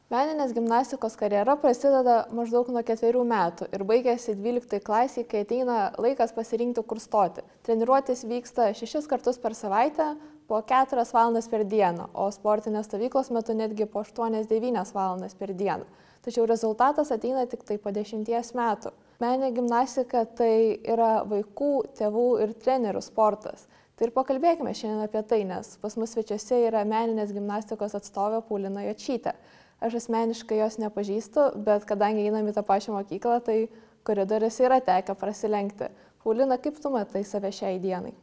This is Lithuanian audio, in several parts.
Meninės gimnastikos karjera prasideda maždaug nuo 4 metų ir baigėsi 12 klasėje, kai ateina laikas pasirinkti, kur stoti. Treniruotės vyksta 6 kartus per savaitę, po 4 valandas per dieną, o sportinės stovyklos metu netgi po 8-9 valandas per dieną. Tačiau rezultatas ateina tik tai po 10 metų. Meninė gimnastika tai yra vaikų, tėvų ir trenerių sportas. Tai ir pakalbėkime šiandien apie tai, nes pas mus svečiuose yra meninės gimnastikos atstovė Paulina Jočytė. Aš asmeniškai jos nepažįstu, bet kadangi einam į tą pačią mokyklą, tai koridoriuose yra tekę prasilenkti. Paulina, kaip tu matai save šiai dienai?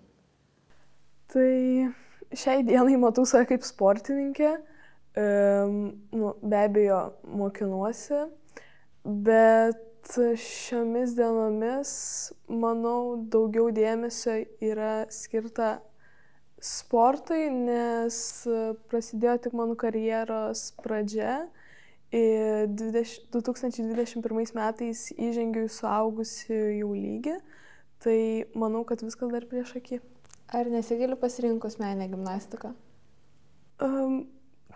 Tai šiai dienai matau save kaip sportininkė, be abejo mokinuosi, bet šiomis dienomis, manau, daugiau dėmesio yra skirta sportui, nes prasidėjo tik mano karjeros pradžia. 2021 metais įžengiau į suaugusiųjų lygį, tai manau, kad viskas dar prieš akį. Ar nesigaili pasirinkus meninę gimnastiką?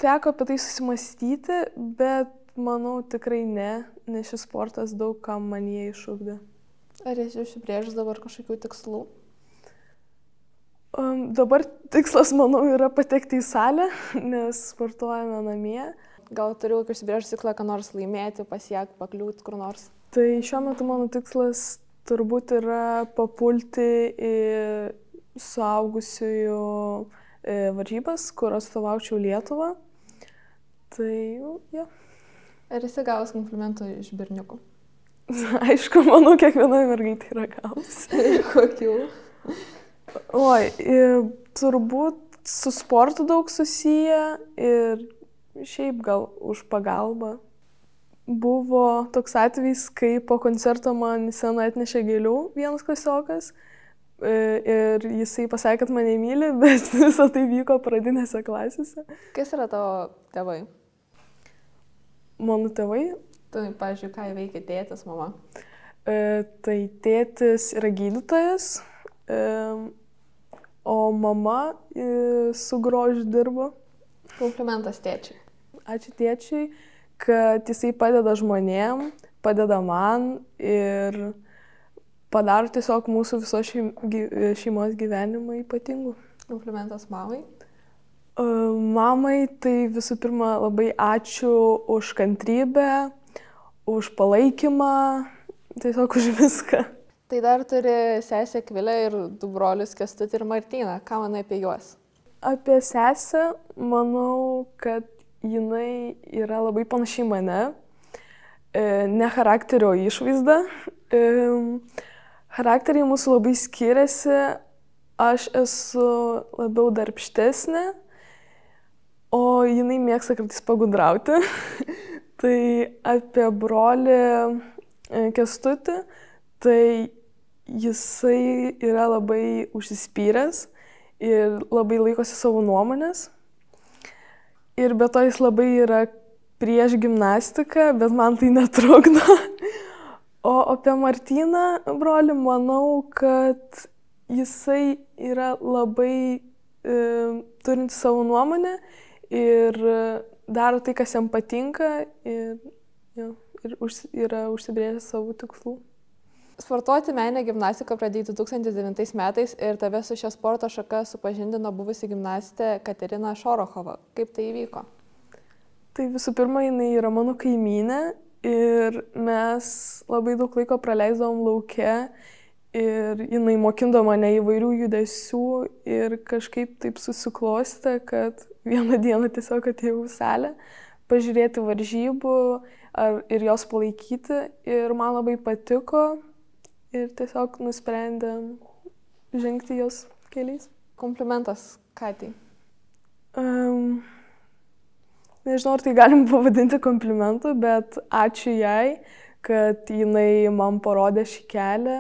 Teko apie tai susimąstyti, bet manau tikrai ne, nes šis sportas daug kam man jie išugdė. Ar esi užsibrėžus dabar kažkokių tikslų? Dabar tikslas, manau, yra patekti į salę, nes sportuojame namie. Gal turiu užsibrėžus tikslą, ką nors laimėti, pasiekti, pakliūti kur nors? Tai šiuo metu mano tikslas turbūt yra papulti į suaugusiųjų varžybas, kur atstovaučiau Lietuvą. Tai, ja. Ar esi gavus komplimentų iš berniukų? Aišku, manau, kiekviena mergaitė yra gavus. Kokių? Oi, turbūt su sportu daug susiję ir šiaip gal už pagalbą. Buvo toks atvejis, kai po koncerto man į sceną atnešė gėlių vienas klasiokas ir jisai pasakė, kad mane myli, bet visą tai vyko pradinėse klasėse. Kas yra tavo tėvai? Mano tėvai? Tai, pavyzdžiui, ką veikia tėtis, mama? Tai tėtis yra gydytojas. O mama su grožiu dirbo. Komplimentas tėčiui. Ačiū tėčiui, kad jisai padeda žmonėm, padeda man ir padaro tiesiog mūsų visos šeimos gyvenimą ypatingų. Komplimentas mamai? Mamai tai visų pirma labai ačiū už kantrybę, už palaikymą, tiesiog už viską. Tai dar turi sesę Akvilę ir du brolius Kęstutį ir Martyną. Ką manai apie juos? Apie sesę manau, kad jinai yra labai panašiai mane. Ne charakterio išvaizda. Charakteriai mūsų labai skiriasi. Aš esu labiau darbštesnė, o jinai mėgsta kartais pagudrauti. Tai apie brolį Kęstutį, tai jisai yra labai užsispyręs ir labai laikosi savo nuomonės. Ir be to jis labai yra prieš gimnastiką, bet man tai netrukdo. O apie Martyną, brolį, manau, kad jisai yra labai turinti savo nuomonę ir daro tai, kas jam patinka ir yra užsibrėžęs savo tikslų. Sportuoti meninę gimnastiką pradėjai 2009 metais ir tave su šia sporto šaka supažindino buvusi gimnastė Katerina Šorochova. Kaip tai įvyko? Tai visų pirma, jinai yra mano kaimynė ir mes labai daug laiko praleisdavom lauke ir jinai mokindavo mane įvairių judesių ir kažkaip taip susiklostė, kad vieną dieną tiesiog atėjau į salę pažiūrėti varžybų ir jos palaikyti ir man labai patiko. Ir tiesiog nusprendėm žengti jos keliais. Komplimentas Katei? Nežinau, ar tai galim pavadinti komplimentu, bet ačiū jai, kad jinai man parodė šį kelią,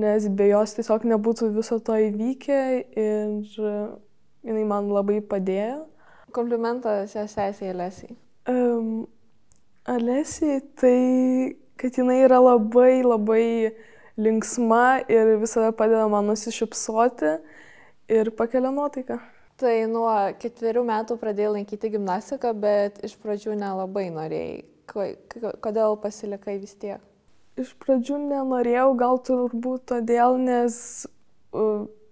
nes be jos tiesiog nebūtų viso to įvykę ir jinai man labai padėjo. Komplimentas jos sesei Alesijai? Alesijai tai, kad jinai yra labai linksma ir visada padeda man nusišypsoti ir pakelia nuotaiką. Tai nuo 4 metų pradėjai lankyti gimnastiką, bet iš pradžių nelabai norėjai. Kodėl pasilikai vis tiek? Iš pradžių nenorėjau, gal turbūt todėl, nes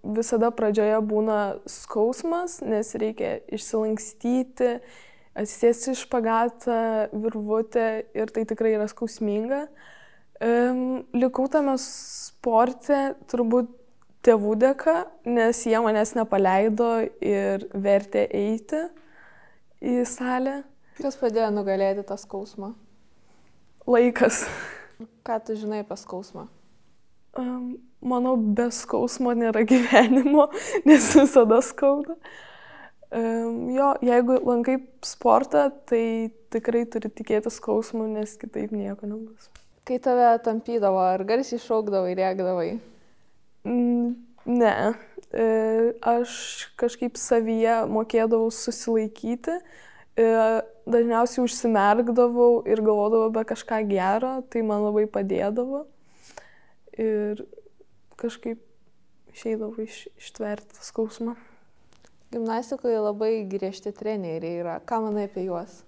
visada pradžioje būna skausmas, nes reikia išsilankstyti, atsisėsti į špagatą, virvutę ir tai tikrai yra skausminga. Likau tame sporte turbūt tėvų dėka, nes jie manęs nepaleido ir vertė eiti į salę. Kas padėjo nugalėti tą skausmą? Laikas. Ką tu žinai apie skausmą? Manau, be skausmo nėra gyvenimo, nes visada skauda. Jeigu lankai sportą, tai tikrai turi tikėti skausmu, nes kitaip nieko nebus. Kai tave tampydavo, ar garsiai šaukdavai, rėkdavai? Ne. Aš kažkaip savyje mokėdavau susilaikyti. Dažniausiai užsimerkdavau ir galvodavau apie kažką gero, tai man labai padėdavo. Ir kažkaip išeidavau ištverti skausmą. Gimnastikoje labai griežti treneriai yra. Ką manai apie juos?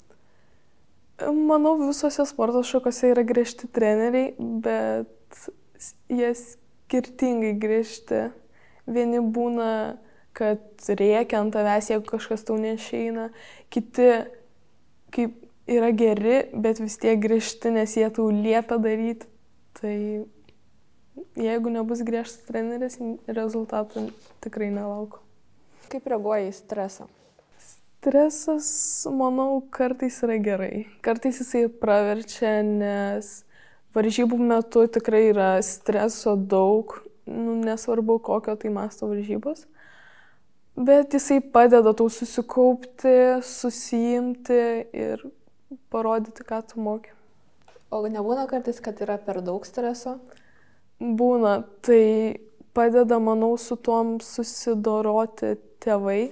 Manau, visose sporto šakose yra griežti treneriai, bet jie skirtingai griežti. Vieni būna, kad rėkia ant tavęs, jeigu kažkas tau neišeina. Kiti kaip yra geri, bet vis tiek griežti, nes jie tau liepia daryti. Tai jeigu nebus griežtas treneris, rezultatų tikrai nelaukiu. Kaip reaguoji į stresą? Stresas, manau, kartais yra gerai. Kartais jisai praverčia, nes varžybų metu tikrai yra streso daug. Nesvarbu, kokio tai masto varžybos, bet jisai padeda tau susikaupti, susijimti ir parodyti, ką tu moki. O nebūna kartais, kad yra per daug streso? Būna, tai padeda, manau, su tuom susidoroti tėvai.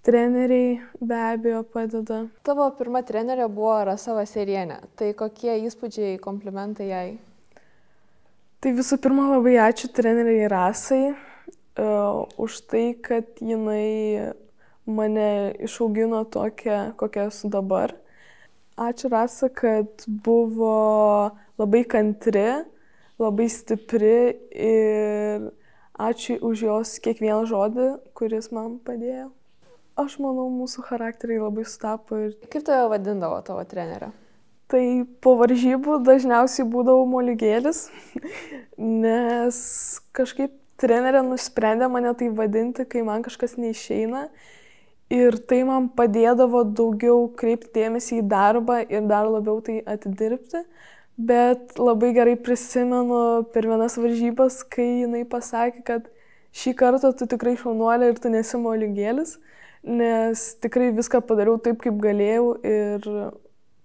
Treneriai be abejo padeda. Tavo pirma trenerė buvo Rasa Vaserienė. Tai kokie įspūdžiai, komplimentai jai? Tai visų pirma, labai ačiū treneriai Rasai už tai, kad jinai mane išaugino tokią, kokią esu dabar. Ačiū Rasa, kad buvo labai kantri, labai stipri ir ačiū už jos kiekvieną žodį, kuris man padėjo. Aš manau, mūsų charakteriai labai sutapo. Kaip tave vadindavo tavo trenerė? Tai po varžybų dažniausiai būdavo moliūgėlis, nes kažkaip trenerė nusprendė mane tai vadinti, kai man kažkas neišeina. Ir tai man padėdavo daugiau kreipti dėmesį į darbą ir dar labiau tai atidirbti. Bet labai gerai prisimenu per vienas varžybas, kai jinai pasakė, kad šį kartą tu tikrai šaunuolė ir tu nesi moliūgėlis, nes tikrai viską padariau taip, kaip galėjau ir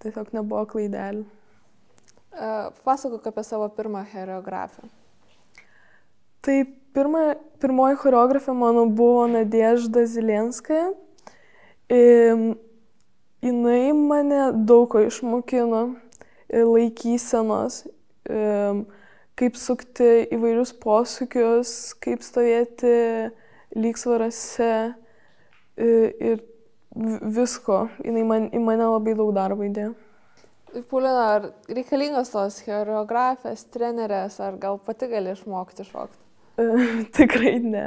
tiesiog nebuvo klaidelių. Pasakok apie savo pirmą choreografę. Tai pirmoji choreografė mano buvo Nadežda Zilenskaja. Jinai mane daug ko išmokino, laikysenos, kaip sukti įvairius posūkius, kaip stovėti lygsvarose ir visko. Jinai į mane labai daug darbo įdėjo. Paulina, ar reikalingos tos choreografės, trenerės, ar gal pati gali išmokti šokti? Tikrai ne.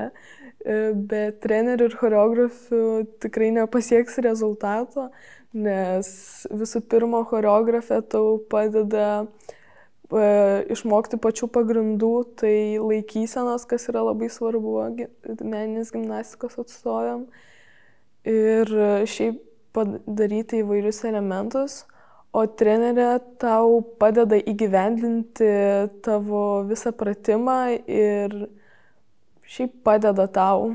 Be trenerių ir choreografių tikrai nepasieks rezultato, nes visų pirma, choreografė tau padeda išmokti pačių pagrindų, tai laikysenos, kas yra labai svarbu meninės gimnastikos atstovėm. Ir šiaip padaryti įvairius elementus, o trenerė tau padeda įgyvendinti tavo visą pratimą ir šiaip padeda tau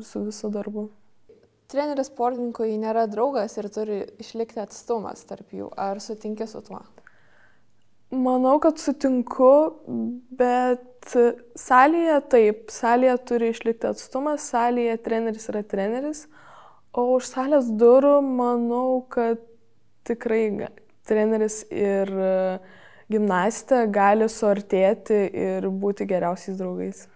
su visu darbu. Treneris sportininkui nėra draugas ir turi išlikti atstumas tarp jų. Ar sutinki su tuo? Manau, kad sutinku, bet salėje taip, salėje turi išlikti atstumas, salėje treneris yra treneris. O už salės durų manau, kad tikrai treneris ir gimnastė gali suartėti ir būti geriausiais draugais.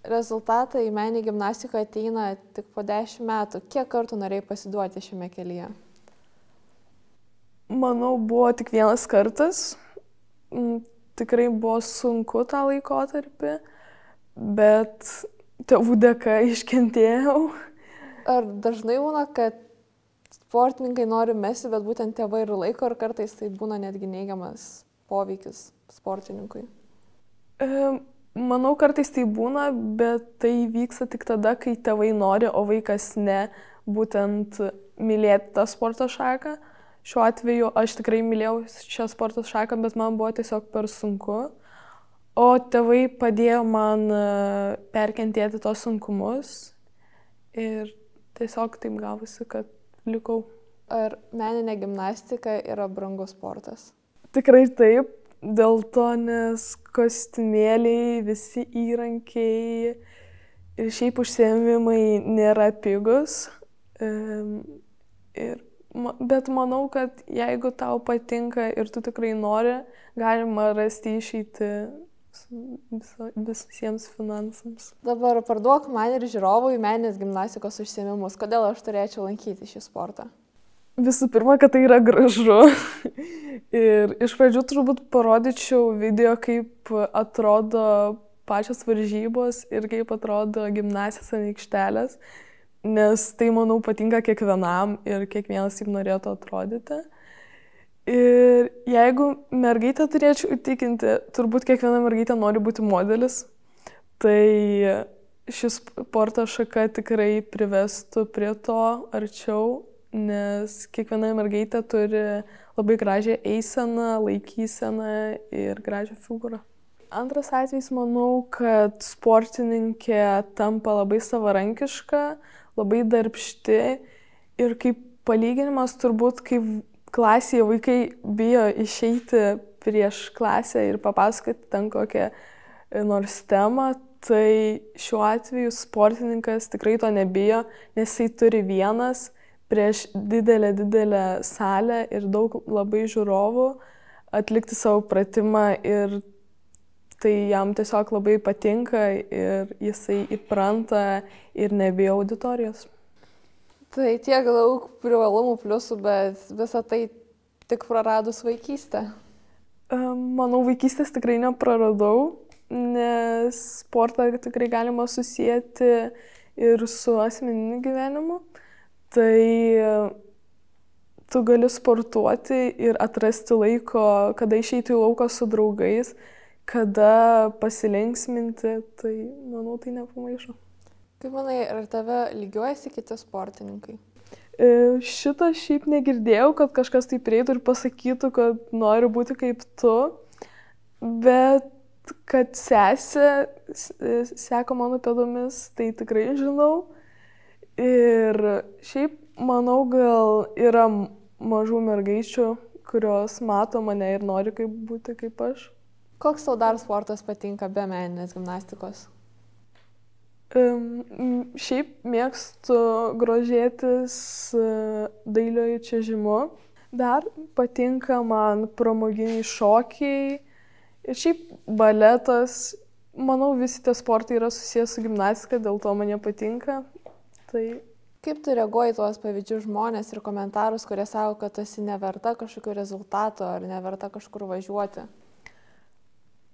rezultatai į meninę gimnastiką ateina tik po 10 metų. Kiek kartų norėjai pasiduoti šiame kelyje? Manau, buvo tik vienas kartas. Tikrai buvo sunku tą laikotarpį, bet tėvų dėka iškentėjau. Ar dažnai būna, kad sportininkai nori mesti, bet būtent tėvai ir laiko, ar kartais tai būna netgi neigiamas poveikis sportininkui? Manau, kartais tai būna, bet tai vyksta tik tada, kai tėvai nori, o vaikas ne, būtent mylėti tą sporto šaką. Šiuo atveju aš tikrai mylėjau šią sporto šaką, bet man buvo tiesiog per sunku. O tėvai padėjo man perkentėti tos sunkumus ir tiesiog taip gavosi, kad likau. Ar meninė gimnastika yra brangus sportas? Tikrai taip, dėl to, nes kostiumėliai, visi įrankiai ir šiaip užsiėmimai nėra pigus. Bet manau, kad jeigu tau patinka ir tu tikrai nori, galima rasti išeitį visiems finansams. Dabar parduok man ir žiūrovui meninės gimnastikos užsiėmimus. Kodėl aš turėčiau lankyti šį sportą? Visų pirma, kad tai yra gražu. Ir iš pradžių turbūt parodyčiau video, kaip atrodo pačios varžybos ir kaip atrodo gimnasijos ant aikštelės. Nes tai, manau, patinka kiekvienam ir kiekvienas taip norėtų atrodyti. Ir jeigu mergaitę turėčiau įtikinti, turbūt kiekviena mergaitė nori būti modelis, tai šis sporto šaka tikrai privestų prie to arčiau, nes kiekviena mergaitė turi labai gražią eiseną, laikyseną ir gražią figūrą. Antras atvejis, manau, kad sportininkė tampa labai savarankiška, labai darbšti ir kaip palyginimas turbūt, kaip klasėje vaikai bijo išeiti prieš klasę ir papasakoti ten kokią nors temą, tai šiuo atveju sportininkas tikrai to nebijo, nes jisai turi vienas prieš didelę salę ir daug labai žiūrovų atlikti savo pratimą ir tai jam tiesiog labai patinka ir jisai įpranta ir nebijo auditorijos. Tai tiek daug privalumų pliusų, bet visą tai tik praradus vaikystę. Manau, vaikystės tikrai nepraradau, nes sportą tikrai galima susijęti ir su asmeniniu gyvenimu. Tai tu gali sportuoti ir atrasti laiko, kada išeiti į lauką su draugais, kada pasilinksminti, tai manau, tai nepamaišo. Kaip manai, ar tave lygiuojasi kiti sportininkai? Šitą šiaip negirdėjau, kad kažkas taip prieitų ir pasakytų, kad noriu būti kaip tu, bet kad sesė seka mano pėdomis, tai tikrai žinau. Ir šiaip, manau, gal yra mažų mergaičių, kurios mato mane ir nori būti kaip aš. Koks tau dar sportas patinka be meninės gimnastikos? Šiaip mėgstu grožėtis dailiojo čiuožimu. Dar patinka man pramoginiai šokiai ir šiaip baletas. Manau, visi tie sportai yra susijęs su gimnastika, dėl to man jie patinka. Tai... Kaip tu reaguoji tuos pavyzdžius žmonės ir komentarus, kurie sako, kad tu esi neverta kažkokių rezultatų ar neverta kažkur važiuoti?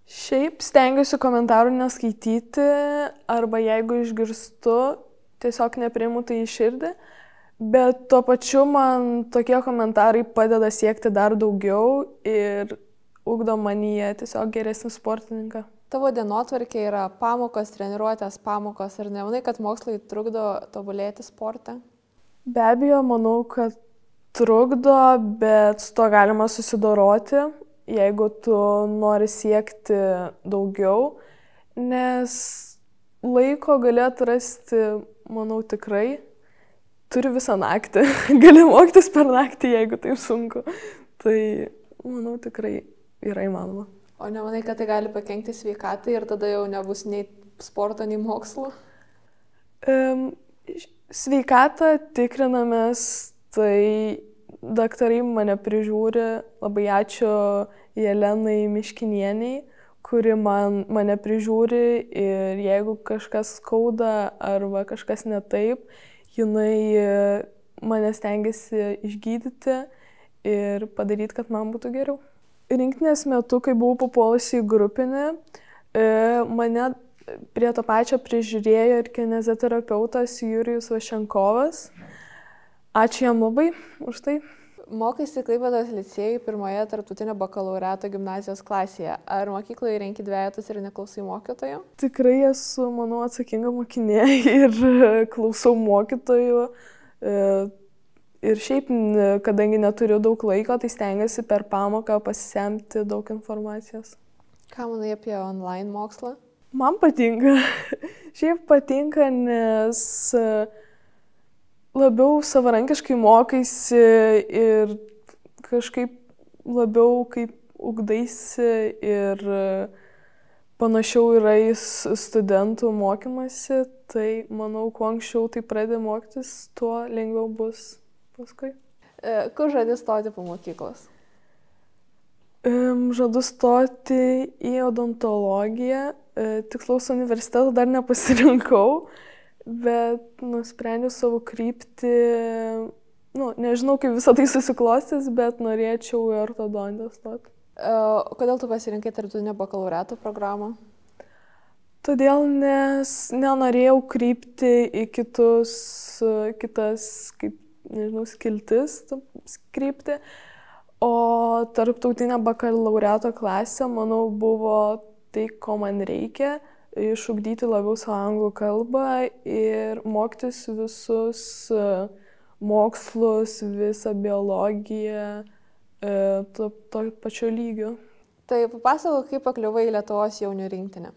Šiaip stengiuosi komentarų neskaityti, arba jeigu išgirstu, tiesiog nepriimu tai į širdį, bet tuo pačiu man tokie komentarai padeda siekti dar daugiau ir ugdo manyje tiesiog geresnį sportininką. Tavo dienotvarkė yra pamokos, treniruotės pamokos, ar nemanai, kad mokslai trukdo tobulėti sporte? Be abejo, manau, kad trukdo, bet su to galima susidoroti, jeigu tu nori siekti daugiau, nes laiko gali atrasti, manau, tikrai. Turi visą naktį, gali mokytis per naktį, jeigu tai sunku. Tai, manau, tikrai yra įmanoma. O nemanai, kad tai gali pakenkti sveikatai ir tada jau nebus nei sporto, nei mokslo? Sveikatą tikrinamės, tai daktarai mane prižiūri. Labai ačiū Jelenai Miškinieniai, kuri mane prižiūri ir jeigu kažkas skauda arba kažkas ne taip, jinai mane stengiasi išgydyti ir padaryti, kad man būtų geriau. Rinktinės metu, kai buvau papuolusi į grupinį, mane prie to pačio prižiūrėjo ir kineziterapeutas Jurijus Vašenkovas. Ačiū jam labai už tai. Mokaisi Klaipėdos licėjuje pirmoje tarptautinio bakalaureato gimnazijos klasėje. Ar mokykloje renki dvejetus ir neklausai mokytojų? Tikrai esu, manau, atsakinga mokinė ir klausau mokytojų. Ir šiaip, kadangi neturiu daug laiko, tai stengiuosi per pamoką pasisemti daug informacijos. Ką manai apie online mokslą? Man patinka. Šiaip patinka, nes labiau savarankiškai mokaisi ir kažkaip labiau kaip ugdaisi ir panašiau yra į studentų mokymasi, tai manau, kuo anksčiau tai pradedi mokytis, tuo lengviau bus paskui. Kur žadi stoti po mokyklos? Žadu stoti į odontologiją, tikslaus universiteto dar nepasirinkau, bet nusprendžiau savo kryptį, nežinau, kaip visą tai susiklostys, bet norėčiau į ortodontą stoti. Kodėl tu pasirinkai tarptautinio bakalaureato programą? Todėl, nes nenorėjau krypti į kitas, kaip, nežinau, skiltis krypti, o tarptautinė bakalaureato klasė, manau, buvo tai, ko man reikia. Išugdyti labiau savo anglų kalbą ir mokytis visus mokslus, visą biologiją to pačio lygio. Tai papasakok, kaip pakliuvai į Lietuvos jaunių rinktinę.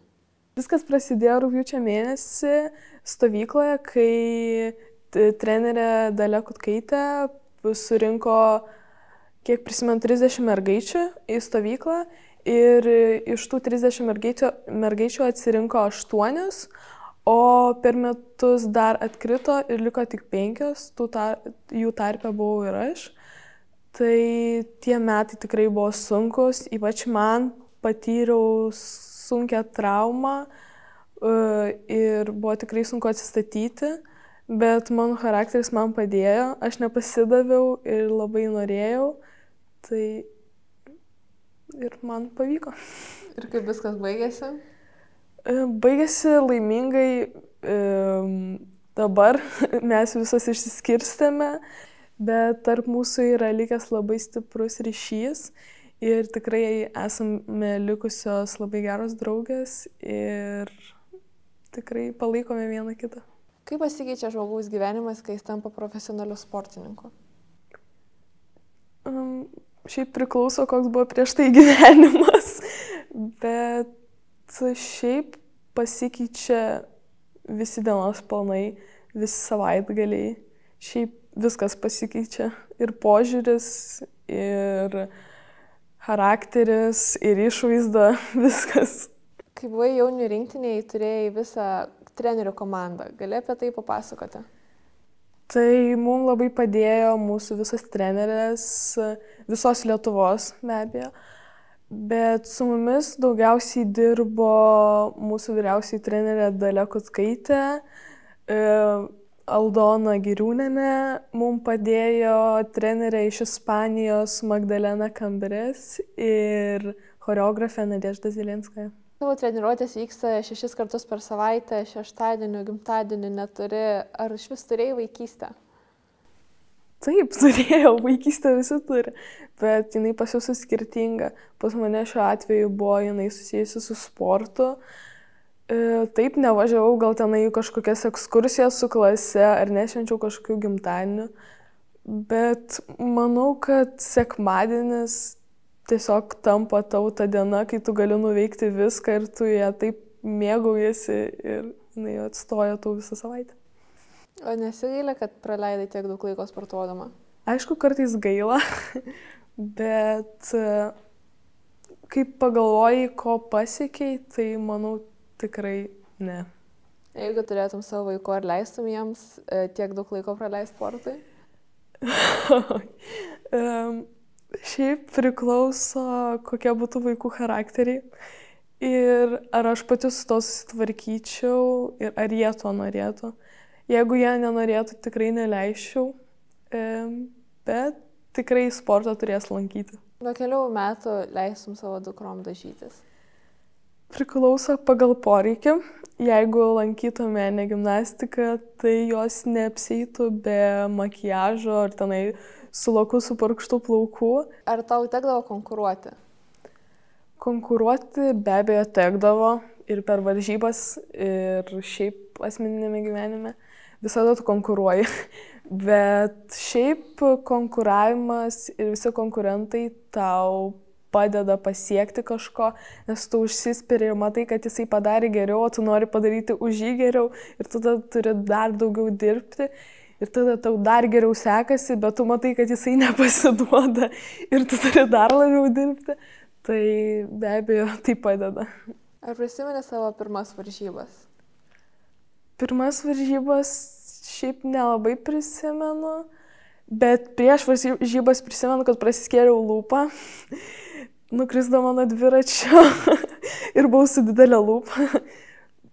Viskas prasidėjo rugpjūčio mėnesį stovykloje, kai trenerė Dalia Kutkaitė surinko, kiek prisimenu, 30 mergaičių į stovyklą. Ir iš tų 30 mergaičių atsirinko 8, o per metus dar atkrito ir liko tik 5, jų tarpe buvau ir aš. Tai tie metai tikrai buvo sunkus, ypač man, patyriau sunkią traumą ir buvo tikrai sunku atsistatyti, bet mano charakteris man padėjo, aš nepasidaviau ir labai norėjau. Tai ir man pavyko. Ir kaip viskas baigėsi? Baigėsi laimingai. Dabar mes visos išsiskirstėme, bet tarp mūsų yra likęs labai stiprus ryšys ir tikrai esame likusios labai geros draugės ir tikrai palaikome vieną kitą. Kaip pasikeičia žmogaus gyvenimas, kai jis tampa profesionaliu sportininku? Šiaip priklauso, koks buvo prieš tai gyvenimas, bet šiaip pasikeičia visi dienos planai, visi savaitgaliai, šiaip viskas pasikeičia. Ir požiūris, ir charakteris, ir išvaizda, viskas. Kai buvai jaunių rinktiniai, turėjai visą trenerių komandą. Gali apie tai papasakoti? Tai mums labai padėjo mūsų visos trenerės, visos Lietuvos be abejo, bet su mumis daugiausiai dirbo mūsų vyriausiai trenerė Dalia Kutkaitė, Aldona Giriūnienė, mums padėjo trenerė iš Ispanijos Magdalena Cambres ir choreografė Nadežda Zelenskaja. Tavo treniruotės vyksta 6 kartus per savaitę, šeštadienį, gimtadienį neturi. Ar iš vis turėjai vaikystę? Taip, turėjau, vaikystę visi turi, bet jinai pas jūsų skirtinga. Pas mane šiuo atveju buvo jinai susijusi su sportu. Taip, nevažiavau gal tenai į kažkokias ekskursijas su klase ar nešvenčiau kažkokių gimtadienių, bet manau, kad sekmadienis tiesiog tampa tau ta diena, kai tu gali nuveikti viską ir tu ją taip mėgaujasi ir jinai atstoja tau visą savaitę. O nesigaila, kad praleidai tiek daug laiko sportuodama? Aišku, kartais gaila, bet kai pagalvoji, ko pasiekiai, tai manau tikrai ne. Jeigu turėtum savo vaikų, ar leistum jiems tiek daug laiko praleisti sportui? Šiaip priklauso, kokie būtų vaikų charakteriai. ir ar aš pati su to susitvarkyčiau ir ar jie to norėtų. Jeigu jie nenorėtų, tikrai neleičiau, bet tikrai sportą turės lankyti. Nuo kelių metų leistum savo dukrom dažytis? Priklauso pagal poreikį. Jeigu lankytume ne gimnastiką, tai jos neapseitų be makiažo ar tenai su laku su purkštų plaukų. Ar tau tekdavo konkuruoti? Konkuruoti be abejo tekdavo ir per varžybas, ir šiaip asmeninėme gyvenime. Visada tu konkuruoji. Bet šiaip konkuravimas ir visi konkurentai tau padeda pasiekti kažko, nes tu užsispiri ir matai, kad jisai padarė geriau, o tu nori padaryti už jį geriau ir tu tada turi dar daugiau dirbti ir tada tau dar geriau sekasi, bet tu matai, kad jisai nepasiduoda ir tu turi dar labiau dirbti. Tai be abejo tai padeda. Ar prisimeni savo pirmas varžybas? Pirmas varžybas šiaip nelabai prisimenu, bet prieš varžybas prisimenu, kad prasiskėriau lūpą, nukrisdama nuo dviračio ir buvau su didelė lūpa.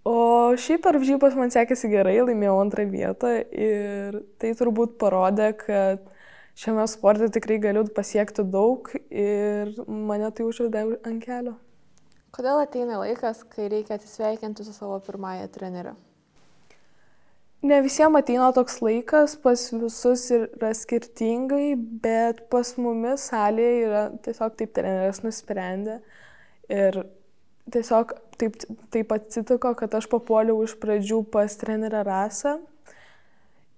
O šiaip per varžybas man sekėsi gerai, laimėjau 2 vietą ir tai turbūt parodė, kad šiame sporte tikrai galiu pasiekti daug ir mane tai užvedė ant kelio. Kodėl ateina laikas, kai reikia atsisveikinti su savo pirmąją treneriu? Ne visiems ateina toks laikas, pas visus yra skirtingai, bet pas mumis salėje yra tiesiog taip treneris nusprendė. Ir tiesiog taip atsitiko, kad aš papuoliau iš pradžių pas trenerę Rasą.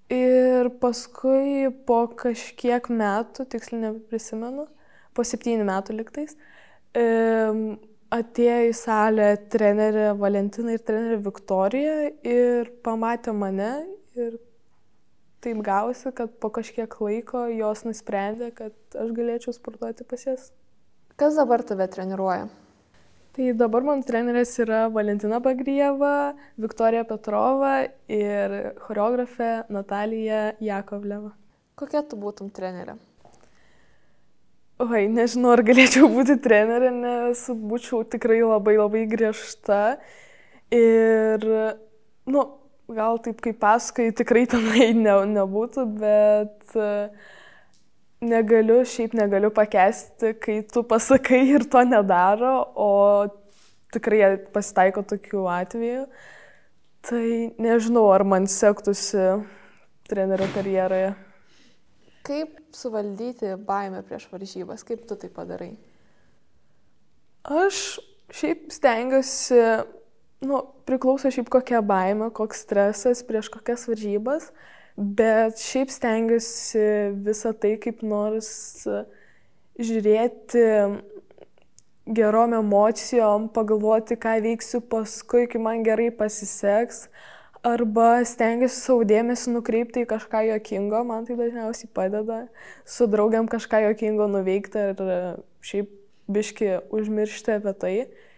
Ir paskui po kažkiek metų, tiksliai neprisimenu, po 7 metų liktais, atėjo į salę trenerė Valentina ir trenerė Viktorija ir pamatė mane ir taip gavosi, kad po kažkiek laiko jos nusprendė, kad aš galėčiau sportuoti pas jas. Kas dabar tave treniruoja? Tai dabar mano trenerės yra Valentina Bagrieva, Viktorija Petrova ir choreografė Natalija Jakovleva. Kokia tu būtum trenerė? Oi, nežinau, ar galėčiau būti trenerė, nes būčiau tikrai labai griežta. Ir, gal taip kaip pasakai, tikrai tenai nebūtų, bet negaliu pakęsti, kai tu pasakai ir to nedaro, o tikrai pasitaiko tokių atvejų. Tai nežinau, ar man sektųsi trenerio karjeroje. Kaip suvaldyti baimę prieš varžybas? Kaip tu tai padarai? Aš šiaip stengiuosi, priklauso šiaip kokia baimė, koks stresas prieš kokias varžybas, bet šiaip stengiuosi visą tai kaip nors žiūrėti gerom emocijom, pagalvoti, ką veiksiu paskui, kai man gerai pasiseks. Arba stengiuosi savo dėmesį nukreipti į kažką juokingo, man tai dažniausiai padeda. Su draugiam kažką juokingo nuveikti ir šiaip biškį užmiršti apie tai.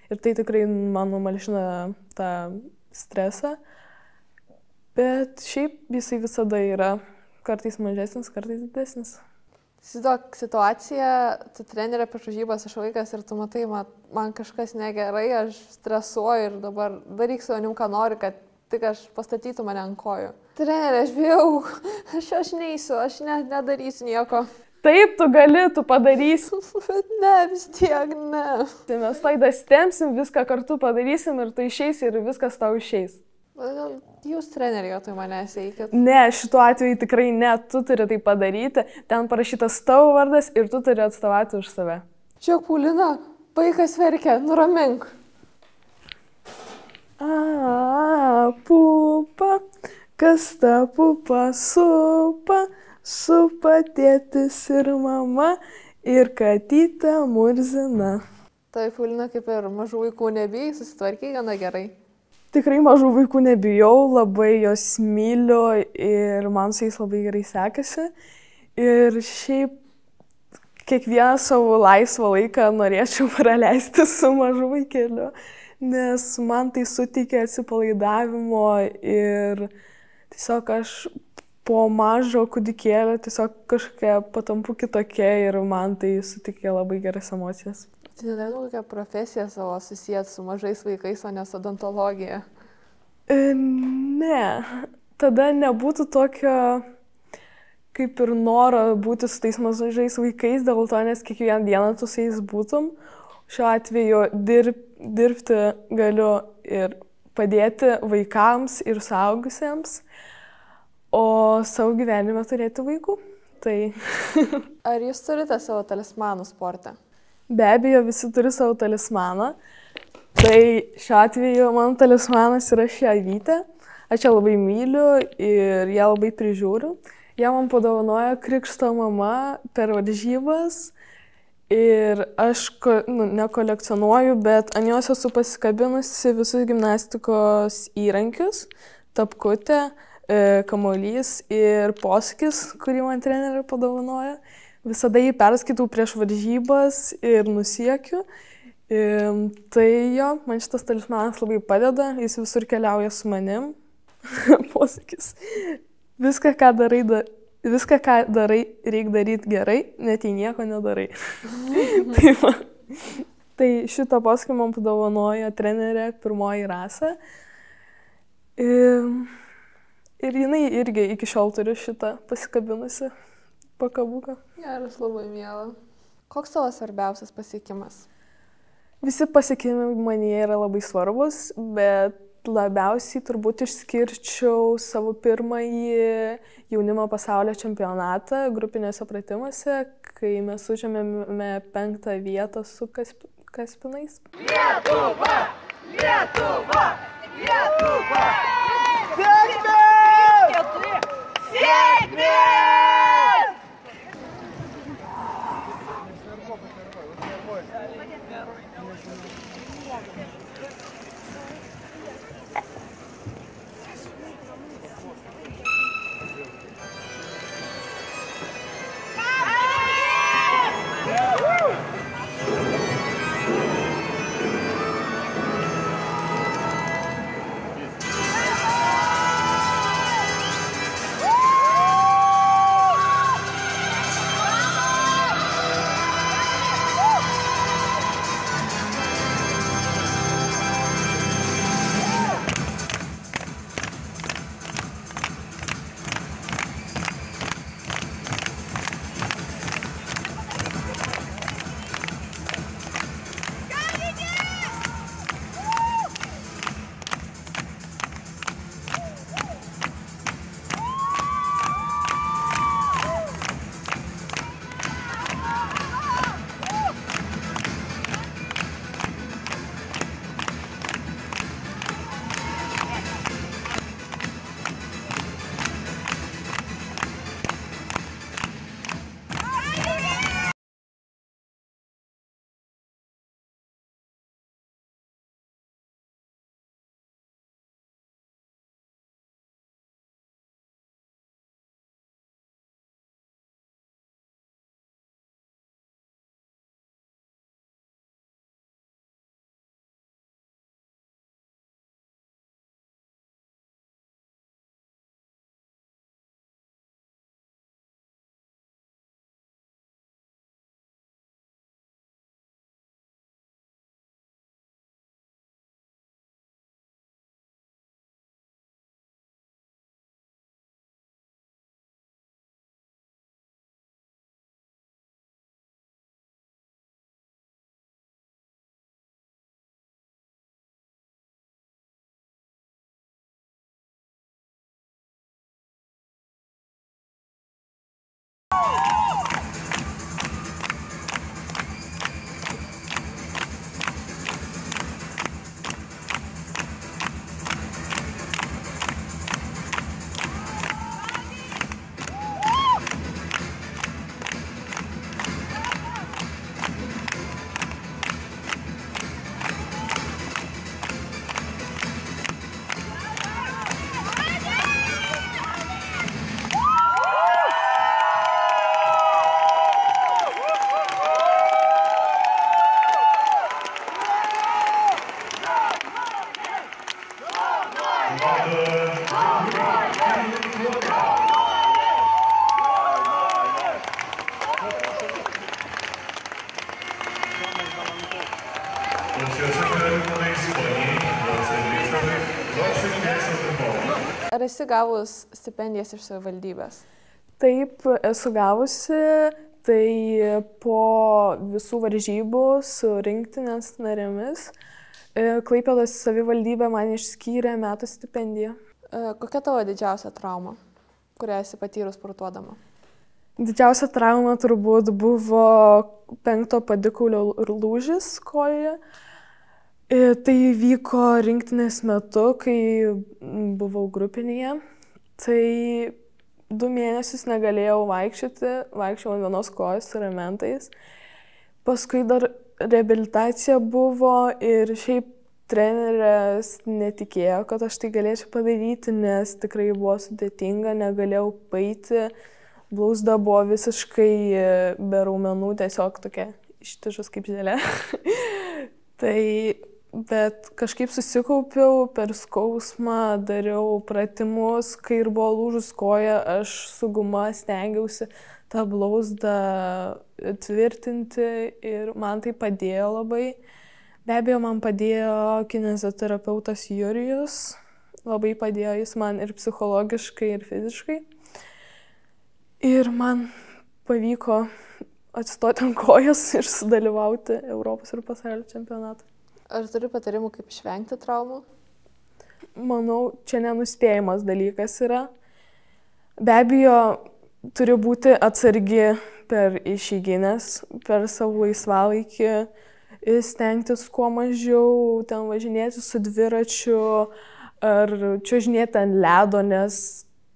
Ir tai tikrai man numalšina tą stresą. Bet šiaip jisai visada yra kartais mažesnis, kartais didesnis. Įsivaizduok situaciją, tu trenerė prieš varžybas iš vaikas ir tu matai, man kažkas negerai, aš stresuoju ir dabar daryk su manim, ką nori, kad tik aš pastatytų mane ant kojų. Trenerė, aš bijau, aš neisiu, aš nedarysiu nieko. Taip, tu gali, tu padarysi. Bet ne, vis tiek ne. Tai mes laidą stemsim, viską kartu padarysim ir tu išeisi ir viskas tau išeis. Gal jūs treneriai, tai manęs eikit? Ne, šituo atveju tikrai ne, tu turi tai padaryti. Ten parašytas tavo vardas ir tu turi atstovauti už save. Žiūrėk, Paulina, vaikas verkia, nuramink. Pupa, kas ta pupa supa, supa tėtis ir mama ir katytė murzina. Tai, Paulina, kaip ir mažų vaikų nebijai, susitvarkiai gana gerai. Tikrai mažų vaikų nebijau, labai jos myliu ir man su jais labai gerai sekasi. Ir šiaip kiekvieną savo laisvą laiką norėčiau praleisti su mažu vaikeliu. Nes man tai suteikia atsipalaidavimo ir tiesiog aš po mažo kūdikėlio tiesiog kažkokia patampu kitokia ir man tai sutikė labai geras emocijas. Tai nedaug kokią profesiją savo susijęs su mažais vaikais, o ne su odontologija? Ne, tada nebūtų tokio kaip ir noro būti su tais mažais vaikais, dėl to, nes kiekvieną dieną tu su jais būtum. Šiuo atveju dirbti galiu ir padėti vaikams ir suaugusiems, o savo gyvenime turėti vaikų. Tai... Ar jūs turite savo talismanų sporte? Be abejo, visi turi savo talismaną. Tai šiuo atveju mano talismanas yra ši avytė. Aš ją labai myliu ir ją labai prižiūriu. Ją man padovanojo krikšto mama per varžybas. Ir aš nekolekcionuoju, bet ant jos esu pasikabinusi visus gimnastikos įrankius. Tapkutė, kamuolys ir posūkis, kurį man trenerė padovanojo. Visada jį perskaitau prieš varžybas ir nusiekiu. Tai jo, man šitas talismanas labai padeda, jis visur keliauja su manim. Posakis. Viską, ką darai, reikia daryti gerai, net jei nieko nedarai. Tai šitą posakį man padovanojo trenerė pirmoji Rasa. Ir jinai irgi iki šiol turi šitą pasikabinusi pakabuką. Geras, labai miela. Koks tavo svarbiausias pasiekimas? Visi pasiekimai manyje yra labai svarbus, bet labiausiai turbūt išskirčiau savo pirmąjį jaunimo pasaulio čempionatą grupinėse pratimuose, kai mes užėmėme 5. vietą su Kaspinais. Lietuva! Lietuva! Lietuva! Sėkmės! Sėkmės! Ar esi gavus stipendijas iš savivaldybės? Taip, esu gavusi, tai po visų varžybų su rinktinės narėmis Klaipėdos savivaldybė man išskyrė metų stipendiją. Kokia tavo didžiausia trauma, kurią esi patyrus sportuodama? Didžiausia trauma turbūt buvo 5 padikaulio lūžis kojoje. Tai vyko rinktinės metu, kai buvau grupinėje. Tai 2 mėnesius negalėjau vaikščioti, vaikščiau ant vienos kojos su ramentais. Paskui dar reabilitacija buvo ir šiaip trenerės netikėjo, kad aš tai galėčiau padaryti, nes tikrai buvo sudėtinga, negalėjau paeiti. Blauzda buvo visiškai be raumenų, tiesiog tokia ištižus kaip želė. Bet kažkaip susikaupiau, per skausmą dariau pratimus, kai ir buvo lūžus koja, aš su guma stengiausi tą blauzdą tvirtinti ir man tai padėjo labai. Be abejo, man padėjo kineziterapeutas Jurijus, labai padėjo jis man ir psichologiškai, ir fiziškai. Ir man pavyko atsistoti ant kojas ir sudalyvauti Europos ir pasaulio čempionatą. Ar turi patarimų, kaip išvengti traumų? Manau, čia nenuspėjamas dalykas yra. Be abejo, turi būti atsargi per išeiginės, per savo laisvalaikį, stengtis kuo mažiau ten važinėti su dviračiu ar čiuožinėti ant ledo, nes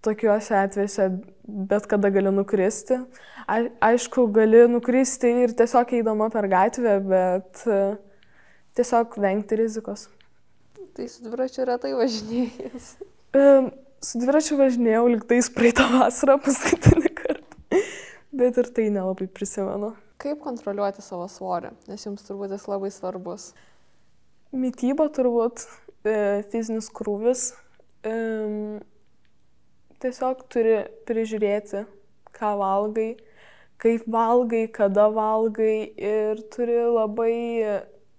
tokiuose atvejuose bet kada gali nukristi. Aišku, gali nukristi ir tiesiog eidama per gatvę, bet tiesiog vengti rizikos. Tai su dviračiu retai važinėjęs? Su dviračiu važinėjau lygtais praeitą vasarą paskutinį kartą, bet ir tai nelabai prisimenu. Kaip kontroliuoti savo svorį, nes jums turbūt jis labai svarbus? Mityba turbūt, fizinis krūvis. Tiesiog turi prižiūrėti, ką valgai, kaip valgai, kada valgai ir turi labai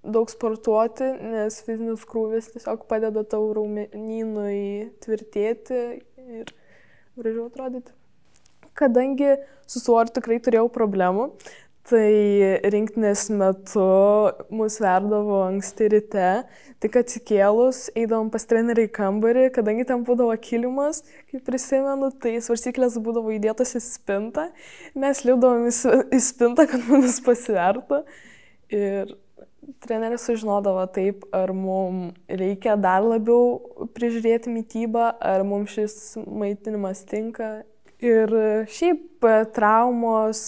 daug sportuoti, nes fizinis krūvis tiesiog padeda tau raumenynui tvirtėti ir gražiau atrodyti. Kadangi su svoriu tikrai turėjau problemų, tai rinktinės metu mus verdavo anksti ryte, tik atsikėlus, eidavom pas trenerį į kambarį, kadangi ten būdavo kilimas, kaip prisimenu, tai svarstyklės būdavo įdėtos į spintą, mes lipdavom į spintą, kad mumis pasivertų ir treneris sužinodavo taip, ar mums reikia dar labiau prižiūrėti mitybą, ar mums šis maitinimas tinka. Ir šiaip traumos,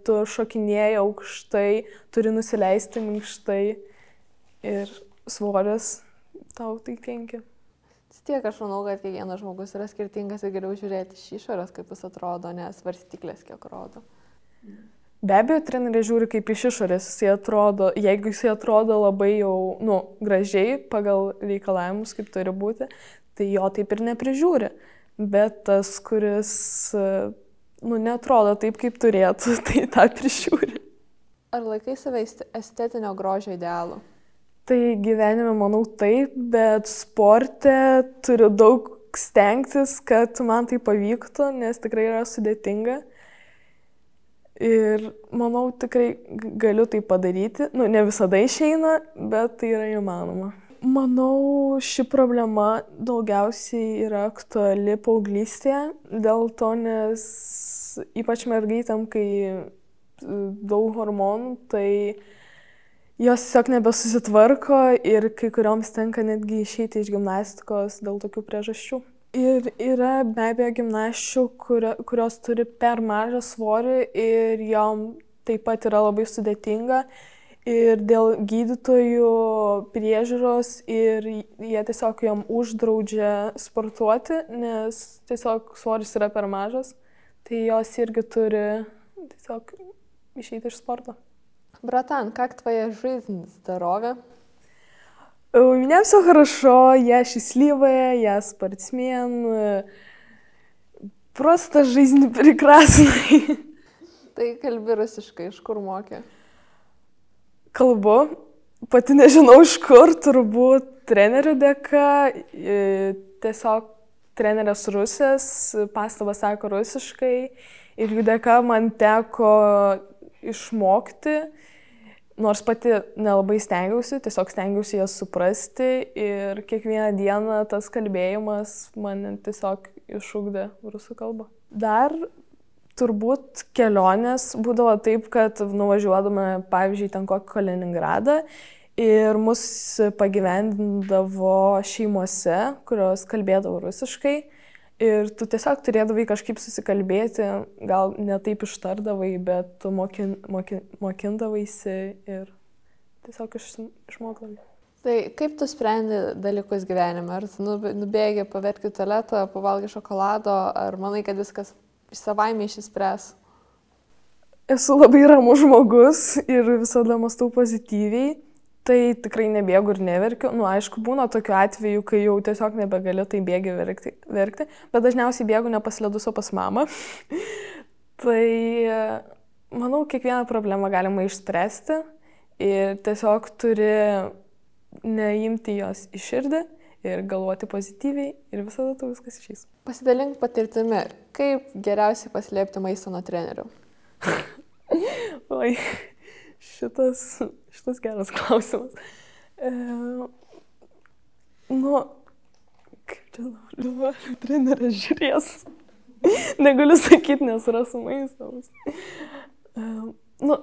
tu šokinėji aukštai, turi nusileisti minkštai ir svoris tau tai kenkia. Tiek aš manau, kad kiekvienas žmogus yra skirtingas ir geriau žiūrėti iš išorės, kaip jis atrodo, nes svarstyklės kiek rodo. Be abejo, treneriai žiūri kaip iš išorės jisai atrodo, jeigu jisai atrodo labai jau gražiai pagal reikalavimus, kaip turi būti, tai jo taip ir neprižiūri. Bet tas, kuris netrodo taip, kaip turėtų, tai tą prižiūri. Ar laikai save estetinio grožio idealų? Tai gyvenime manau taip, bet sporte turiu daug stengtis, kad man tai pavyktų, nes tikrai yra sudėtinga. Ir manau, tikrai galiu tai padaryti. Ne visada išeina, bet tai yra įmanoma. Manau, ši problema daugiausiai yra aktuali paauglystėje, dėl to, nes ypač mergaitėm, kai daug hormonų, tai jos tiesiog nebesusitvarko ir kai kurioms tenka netgi išeiti iš gimnastikos dėl tokių priežasčių. Ir yra be abejo gimnasčių, kurios turi per mažą svorį ir jom taip pat yra labai sudėtinga. Ir dėl gydytojų priežiūros ir jie tiesiog jom uždraudžia sportuoti, nes tiesiog svoris yra per mažas, tai jos irgi turi tiesiog išeiti iš sporto. Братан, как твоя жизнь, здоровье? У меня все хорошо, я счастливая, я спортсмен, просто жизнь прекрасная. Tai kalbi rusiškai, iš kur mokė? Kalbu, pati nežinau iš kur, turbūt trenerių dėka, tiesiog trenerės rusės, pastabas sako rusiškai ir jų dėka man teko išmokti, nors pati nelabai stengiausi, tiesiog stengiausi jas suprasti ir kiekvieną dieną tas kalbėjimas man tiesiog išugdė rusų kalbą. Dar turbūt kelionės būdavo taip, kad nuvažiuodame, pavyzdžiui, ten kokį Kaliningradą ir mus pagyvendindavo šeimose, kurios kalbėdavo rusiškai ir tu tiesiog turėdavai kažkaip susikalbėti, gal ne taip ištardavai, bet tu mokindavaisi ir tiesiog išmokdavai. Tai kaip tu sprendi dalykus gyvenime? Ar tu nubėgi paverkti tualetą, pavalgai šokolado, ar manai, kad viskas savaime išsispręs? Esu labai ramus žmogus ir visada mąstau pozityviai. Tai tikrai nebėgu ir neverkiu. Aišku, būna tokių atvejų, kai jau tiesiog nebegali, tai bėgi verkti. Bet dažniausiai bėgu ne pas ledus, o pas mamą. Tai, manau, kiekvieną problemą galima išspręsti. Ir tiesiog turi neimti jos į širdį ir galvoti pozityviai ir visada to viskas išeis. Pasidalink patirtimi, kaip geriausiai paslėpti maistą nuo trenerių? Oi, šitas geras klausimas. Kaip čia dabar treneris žiūrės? Negaliu sakyti, nes rasu maistą.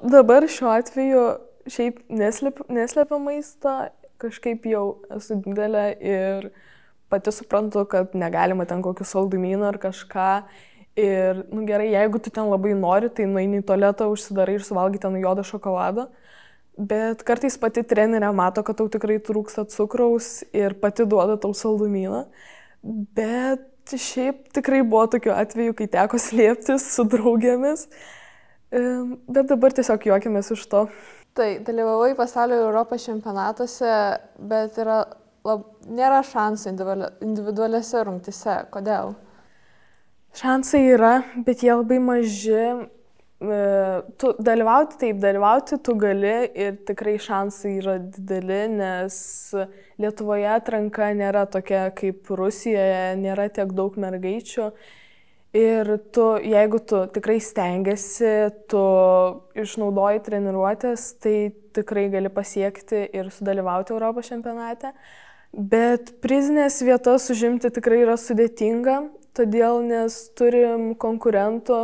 Dabar šiuo atveju šiaip neslepia maistą, kažkaip jau esu didelė ir pati suprantu, kad negalima ten kokių saldumynų ar kažką. Ir, gerai, jeigu tu ten labai nori, tai nueini į tualetą, užsidarai ir suvalgai ten juodą šokoladą. Bet kartais pati trenerė mato, kad tau tikrai trūksta cukraus ir pati duoda tau saldumyną. Bet šiaip tikrai buvo tokių atvejų, kai teko slėptis su draugėmis. Bet dabar tiesiog juokiamės iš to. Tai dalyvavai pasaulio Europos čempionatuose, bet nėra šansų individualiuose rungtyse. Kodėl? Šansai yra, bet jie labai maži. Dalyvauti tu gali ir tikrai šansai yra dideli, nes Lietuvoje atranka nėra tokia kaip Rusijoje, nėra tiek daug mergaičių. Ir jeigu tu tikrai stengiasi, tu išnaudoji treniruotės, tai tikrai gali pasiekti ir sudalyvauti Europos čempionate. Bet prizinės vietas užimti tikrai yra sudėtinga, todėl nes turim konkurentų,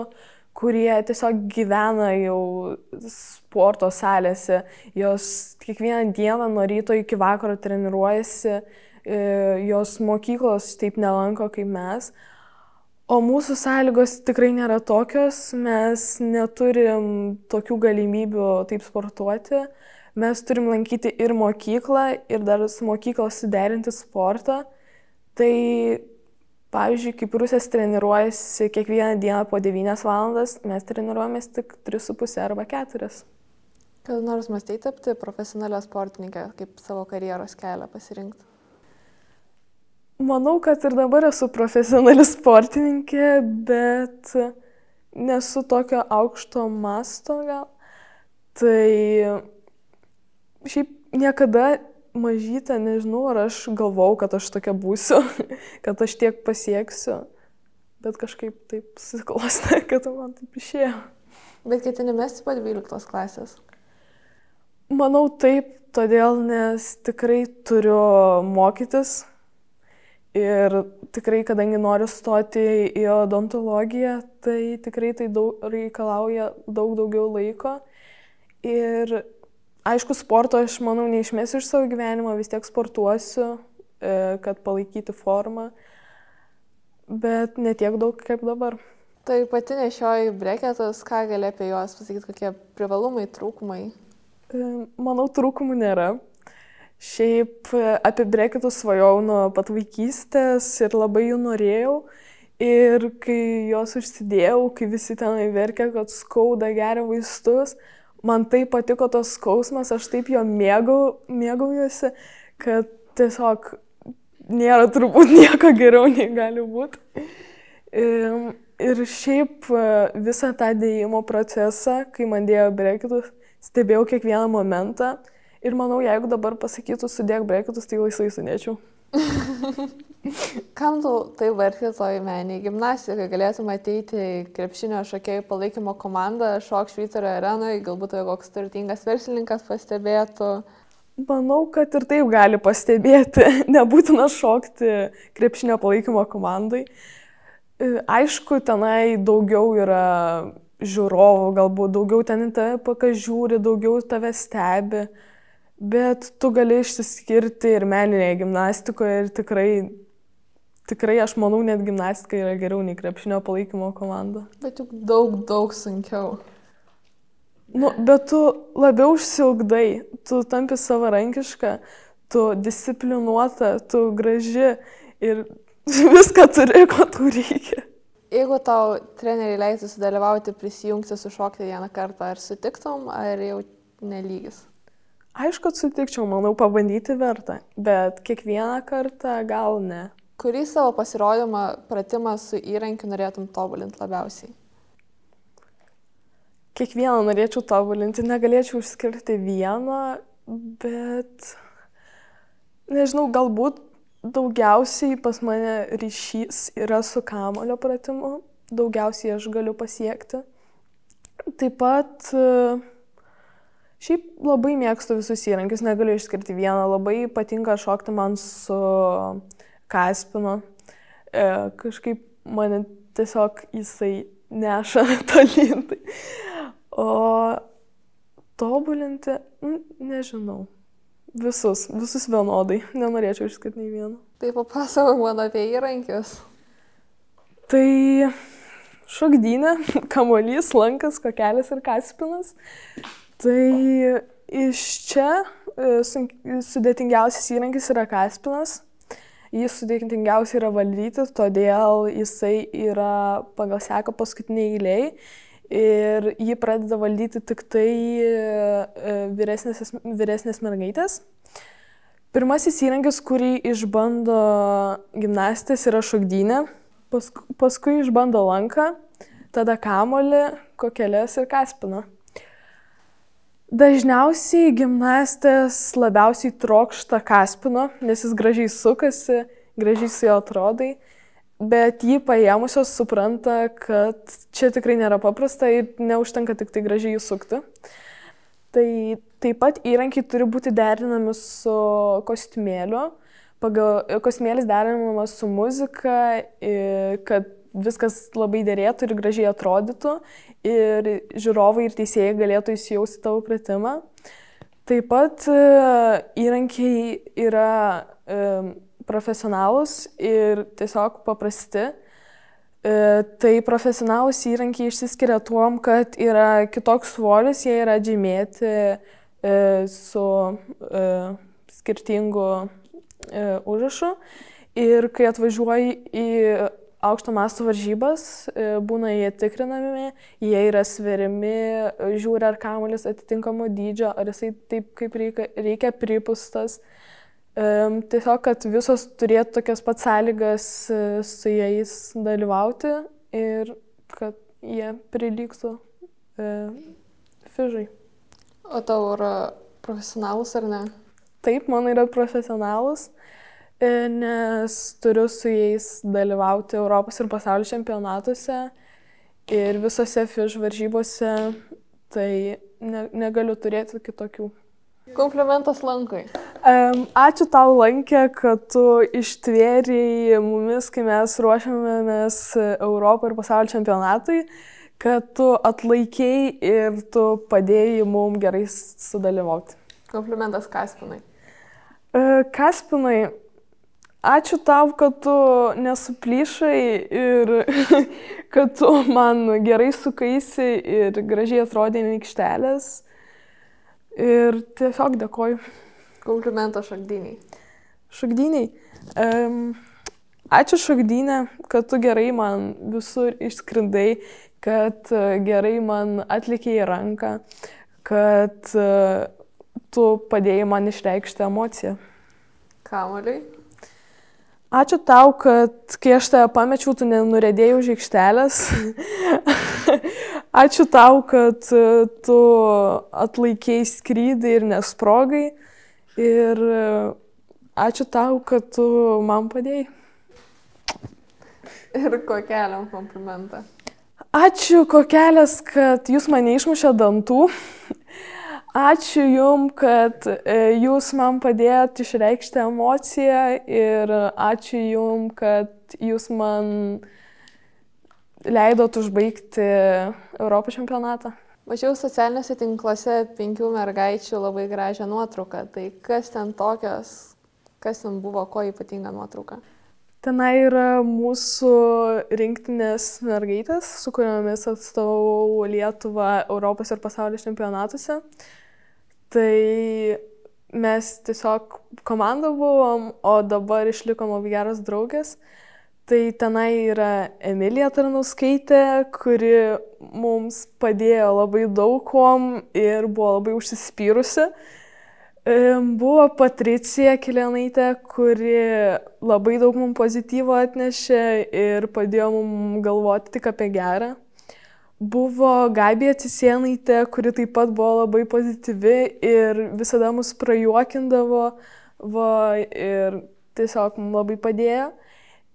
kurie tiesiog gyvena jau sporto salėse. Jos kiekvieną dieną nuo ryto iki vakaro treniruojasi, jos mokyklos taip nelanko kaip mes. O mūsų sąlygos tikrai nėra tokios, mes neturim tokių galimybių taip sportuoti. Mes turim lankyti ir mokyklą, ir dar su mokykla suderinti sportą. Tai, pavyzdžiui, kaip rusės treniruojasi kiekvieną dieną po 9 valandas, mes treniruojamės tik 3,5 arba 4. Kada nors mąstei tapti profesionalią sportininkę, kaip savo karjeros kelią pasirinkti? Manau, kad ir dabar esu profesionali sportininkė, bet nesu tokio aukšto masto gal. Tai šiaip niekada mažytė, nežinau, ar aš galvau, kad aš tokia būsiu, kad aš tiek pasieksiu, bet kažkaip taip susiklostė, kad man taip išėjo. Bet ketini mesti po 12 klasės? Manau taip, todėl, nes tikrai turiu mokytis. Ir tikrai, kadangi noriu stoti į odontologiją, tai tikrai tai reikalauja daug daugiau laiko. Ir aišku, sporto aš, manau, neišmesiu iš savo gyvenimo, vis tiek sportuosiu, kad palaikyti formą, bet ne tiek daug kaip dabar. Tai pati nešioji breketus, ką gali apie juos pasakyti, kokie privalumai, trūkumai? Manau, trūkumų nėra. Šiaip apie breketus svajojau nuo pat vaikystės ir labai jų norėjau. Ir kai juos užsidėjau, kai visi tenai verkia, kad skauda, geria vaistus, man taip patiko tos skausmas, aš taip jo mėgaujuosi, kad tiesiog nėra turbūt nieko geriau nei gali būti. Ir šiaip visą tą dėjimo procesą, kai man dėjo breketus, stebėjau kiekvieną momentą. Ir manau, jeigu dabar pasakytų sudėk breketus, tai laisvai sudėčiau. Kam tu tai varti toj menį gimnastikai? Galėtum ateiti į krepšinio šokėjų palaikymo komandą, šok Švyturio arenoje, galbūt koks turtingas verslininkas pastebėtų. Manau, kad ir taip gali pastebėti, nebūtina šokti krepšinio palaikymo komandai. Aišku, tenai daugiau yra žiūrovų, galbūt daugiau ten tave žiūri, daugiau tave stebi. Bet tu gali išsiskirti ir meninėje gimnastikoje ir tikrai aš manau, net gimnastika yra geriau nei krepšinio palaikymo komanda. Bet juk daug sunkiau. Bet tu labiau išsiugdai, tu tampi savarankiška, tu disciplinuota, tu graži ir viską turi, ko tu reikia. Jeigu tau treneriai leistų sudalyvauti, prisijungti, sušokti vieną kartą, ar sutiktum, ar jau nelygis? Aišku, kad sutikčiau, manau, pabandyti verta, bet kiekvieną kartą gal ne. Kurį savo pasirodymą, pratimą su įrankiu norėtum tobulinti labiausiai? Kiekvieną norėčiau tobulinti, negalėčiau išskirti vieną, bet nežinau, galbūt daugiausiai pas mane ryšys yra su kamuolio pratimu, daugiausiai aš galiu pasiekti. Taip pat šiaip labai mėgstu visus įrankius, negaliu išskirti vieną, labai patinka šokti man su Kaspinu. Kažkaip mane tiesiog jisai neša tolyn. O tobulinti, nežinau, visus vienodai, nenorėčiau išskirti nei vieną. Tai papasakok man apie įrankius. Tai šokdynė, kamuolys, lankas, kokelis ir Kaspinas. Tai iš čia sudėtingiausias įrankis yra Kaspinas. Jis sudėtingiausiai yra valdyti, todėl jisai yra pagal seką paskutiniai eilėj ir jį pradeda valdyti tik tai vyresnės mergaitės. Pirmasis įrankis, kurį išbando gimnastės, yra šokdynė, paskui išbando lanką, tada kamuolį, kokeles ir Kaspiną. Dažniausiai gimnastės labiausiai trokšta Kaspino, nes jis gražiai sukasi, gražiai su jo atrodai, bet jį paėmusios supranta, kad čia tikrai nėra paprasta ir neužtenka tik tai gražiai jį sukti. Tai taip pat įrankiai turi būti derinami su kostiumėliu. Kostiumėlis derinamas su muzika, kad viskas labai derėtų ir gražiai atrodytų ir žiūrovai ir teisėjai galėtų įsijausti tavo pratimą. Taip pat įrankiai yra profesionalūs ir tiesiog paprasti. Tai profesionalūs įrankiai išsiskiria tuom, kad yra kitoks svoris, jie yra žymėti su skirtingu užrašu. Ir kai atvažiuoji į aukšto masto varžybas, būna jie tikrinami, jie yra sveriami, žiūri ar kamuolis atitinkamo dydžio, ar jisai taip kaip reikia pripūstas. Tiesiog, kad visos turėtų tokias pat sąlygas su jais dalyvauti ir kad jie prilygtų fižai. O tau yra profesionalus ar ne? Taip, man yra profesionalus, nes turiu su jais dalyvauti Europos ir pasaulio čempionatuose ir visose fiž varžybose, tai negaliu turėti kitokių. Komplimentas Lankui. Ačiū tau, Lankė, kad tu ištvėrei mumis, kai mes ruošiamės Europos ir pasaulio čempionatui, kad tu atlaikei ir tu padėjai mums gerai sudalyvauti. Komplimentas Kaspinai. Kaspinai, ačiū tau, kad tu nesuplyšai ir kad tu man gerai sukaisi ir gražiai atrodė ant aikštelės. Ir tiesiog dėkoju. Komplimentas Šokdyniai. Šokdyniai. Ačiū Šokdynė, kad tu gerai man visur išskrendai, kad gerai man atlikėjai ranką, kad tu padėjai man išreikšti emociją. Kamuoliui. Ačiū tau, kad kai aš tave pamečiau, tu nenuriedėjai už aikštelės. Ačiū tau, kad tu atlaikei skrydį ir nesprogai. Ir ačiū tau, kad tu man padėjai. Ir kokeliam komplimentą. Ačiū kokelės, kad jūs mane išmušė dantų. Ačiū jum, kad jūs man padėjot išreikšti emociją ir ačiū jum, kad jūs man leidot užbaigti Europos čempionatą. Mačiau socialiniuose tinkluose 5 mergaičių labai gražią nuotrauką. Tai kas ten tokios, kas ten buvo, ko ypatinga nuotrauka? Tenai yra mūsų rinktinės mergaitės, su kuriomis atstovau Lietuvą Europos ir pasaulio čempionatuose. Tai mes tiesiog komanda buvom, o dabar išlikom labai geros draugės. Tai tenai yra Emilija Tarnauskaitė, kuri mums padėjo labai daug kuom ir buvo labai užsispyrusi. Buvo Patricija Kilėnaitė, kuri labai daug mums pozityvo atnešė ir padėjo mums galvoti tik apie gerą. Buvo Gabija Cisėnaitė, kuri taip pat buvo labai pozityvi ir visada mus prajuokindavo ir tiesiog mums labai padėjo.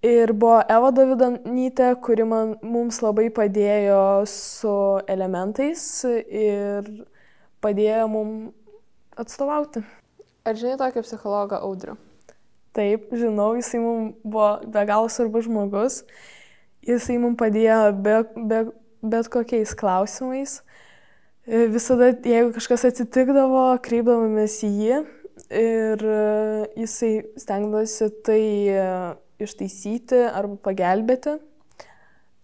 Ir buvo Eva Davidonytė, kuri mums labai padėjo su elementais ir padėjo mums atstovauti. Ar žinai tokį psichologą Audrių? Taip, žinau, jisai mums buvo be galo svarbus žmogus. Jisai mums padėjo bet kokiais klausimais. Visada, jeigu kažkas atsitikdavo, kreipdavomės į jį ir jisai stengdavosi tai ištaisyti arba pagelbėti.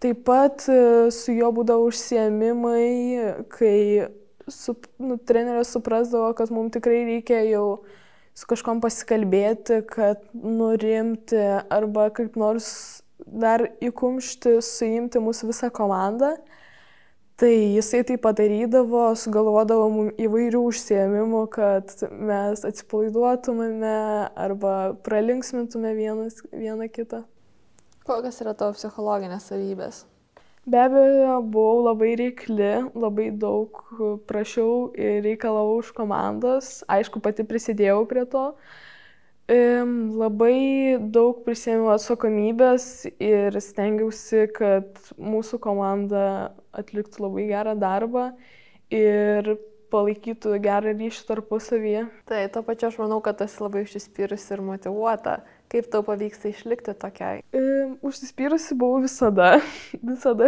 Taip pat su juo būdavo užsiėmimai, kai treneris suprasdavo, kad mums tikrai reikia jau su kažkom pasikalbėti, kad nurimti arba kaip nors dar įkumšti, suimti mūsų visą komandą. Tai jisai tai padarydavo, sugalvodavo mums įvairių užsiėmimų, kad mes atsipalaiduotumėme arba pralinksmintume vieną kitą. Kokios yra tavo psichologinės savybės? Be abejo, buvau labai reikli, labai daug prašiau ir reikalavau iš komandos. Aišku, pati prisidėjau prie to. Labai daug prisėmiau atsakomybės ir stengiausi, kad mūsų komanda atliktų labai gerą darbą ir palaikytų gerą ryšį tarpusavyje. Tai tuo pačiu aš manau, kad esi labai užsispyrusi ir motyvuota. Kaip tau pavyksta išlikti tokiai? Užsispyrusi buvau visada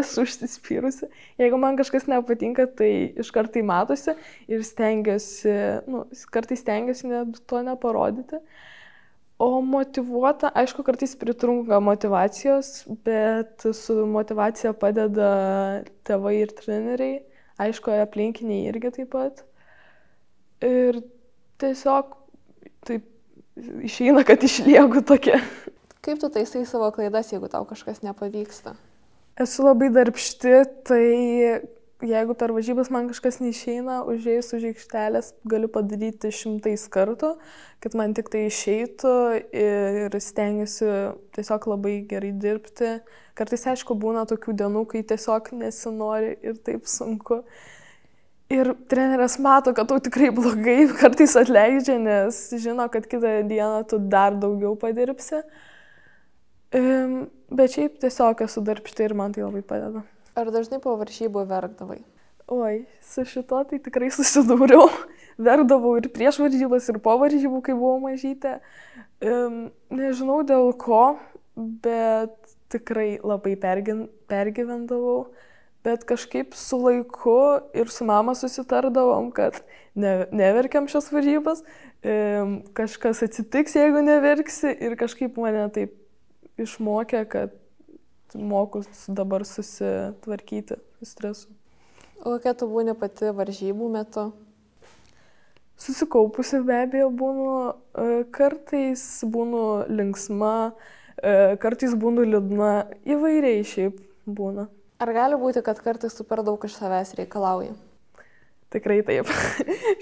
esu užsispyrusi. Jeigu man kažkas nepatinka, tai iš karto matosi ir kartais stengiuosi net to neparodyti. O motyvuota, aišku, kartais pritrunka motyvacijos, bet su motyvacija padeda tėvai ir treneriai. Aišku, aplinkiniai irgi taip pat. Ir tiesiog taip išeina, kad išlieku tokia. Kaip tu taisai savo klaidas, jeigu tau kažkas nepavyksta? Esu labai darbšti, tai jeigu per varžybas man kažkas neišeina, užėjus už aikštelės galiu padaryti 100 kartų, kad man tik tai išeitų ir stengiuosi tiesiog labai gerai dirbti. Kartais, aišku, būna tokių dienų, kai tiesiog nesinori ir taip sunku. Ir treneris mato, kad tau tikrai blogai, kartais atleidžia, nes žino, kad kitą dieną tu dar daugiau padirbsi. Bet šiaip tiesiog esu darbšti ir man tai labai padeda. Ar dažnai po varžybų verkdavai? Oi, su šito tai tikrai susidūriau. Verkdavau ir prieš varžybas, ir po varžybų, kai buvau mažytė. Nežinau dėl ko, bet tikrai labai pergyvendavau. Bet kažkaip su laiku ir su mama susitardavom, kad neverkiam šios varžybas, kažkas atsitiks, jeigu neverksi, ir kažkaip mane taip išmokė, kad mokus dabar susitvarkyti stresu. O kokia tu būni pati varžybų metu? Susikaupusi be abejo būnu, kartais būnu linksma, kartais būnu liūdna, įvairiai šiaip būna. Ar gali būti, kad kartais tu per daug iš savęs reikalauji? Tikrai taip.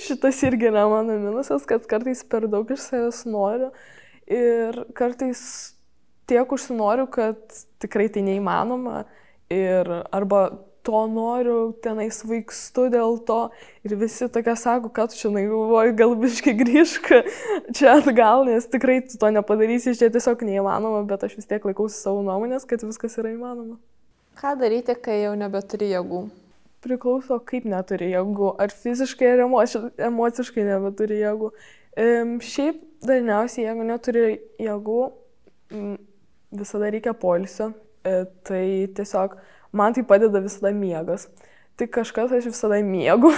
Šitas irgi yra mano minusas, kad kartais per daug iš savęs noriu ir kartais tiek užsinoriu, kad tikrai tai neįmanoma ir arba to noriu, tenais vaikstu dėl to. Ir visi tokia sako, kad tu čia galvoji, gal biškai grįžk čia atgal, nes tikrai tu to nepadarysi, čia tiesiog neįmanoma, bet aš vis tiek laikausi savo nuomonės, kad viskas yra įmanoma. Ką daryti, kai jau nebeturi jėgų? Priklauso, kaip neturi jėgų, ar fiziškai, ar emociškai nebeturi jėgų. Šiaip dažniausiai, jeigu neturi jėgų, visada reikia poilsio. Tai tiesiog man tai padeda visada miegas. Tik kažkas aš visada miegu.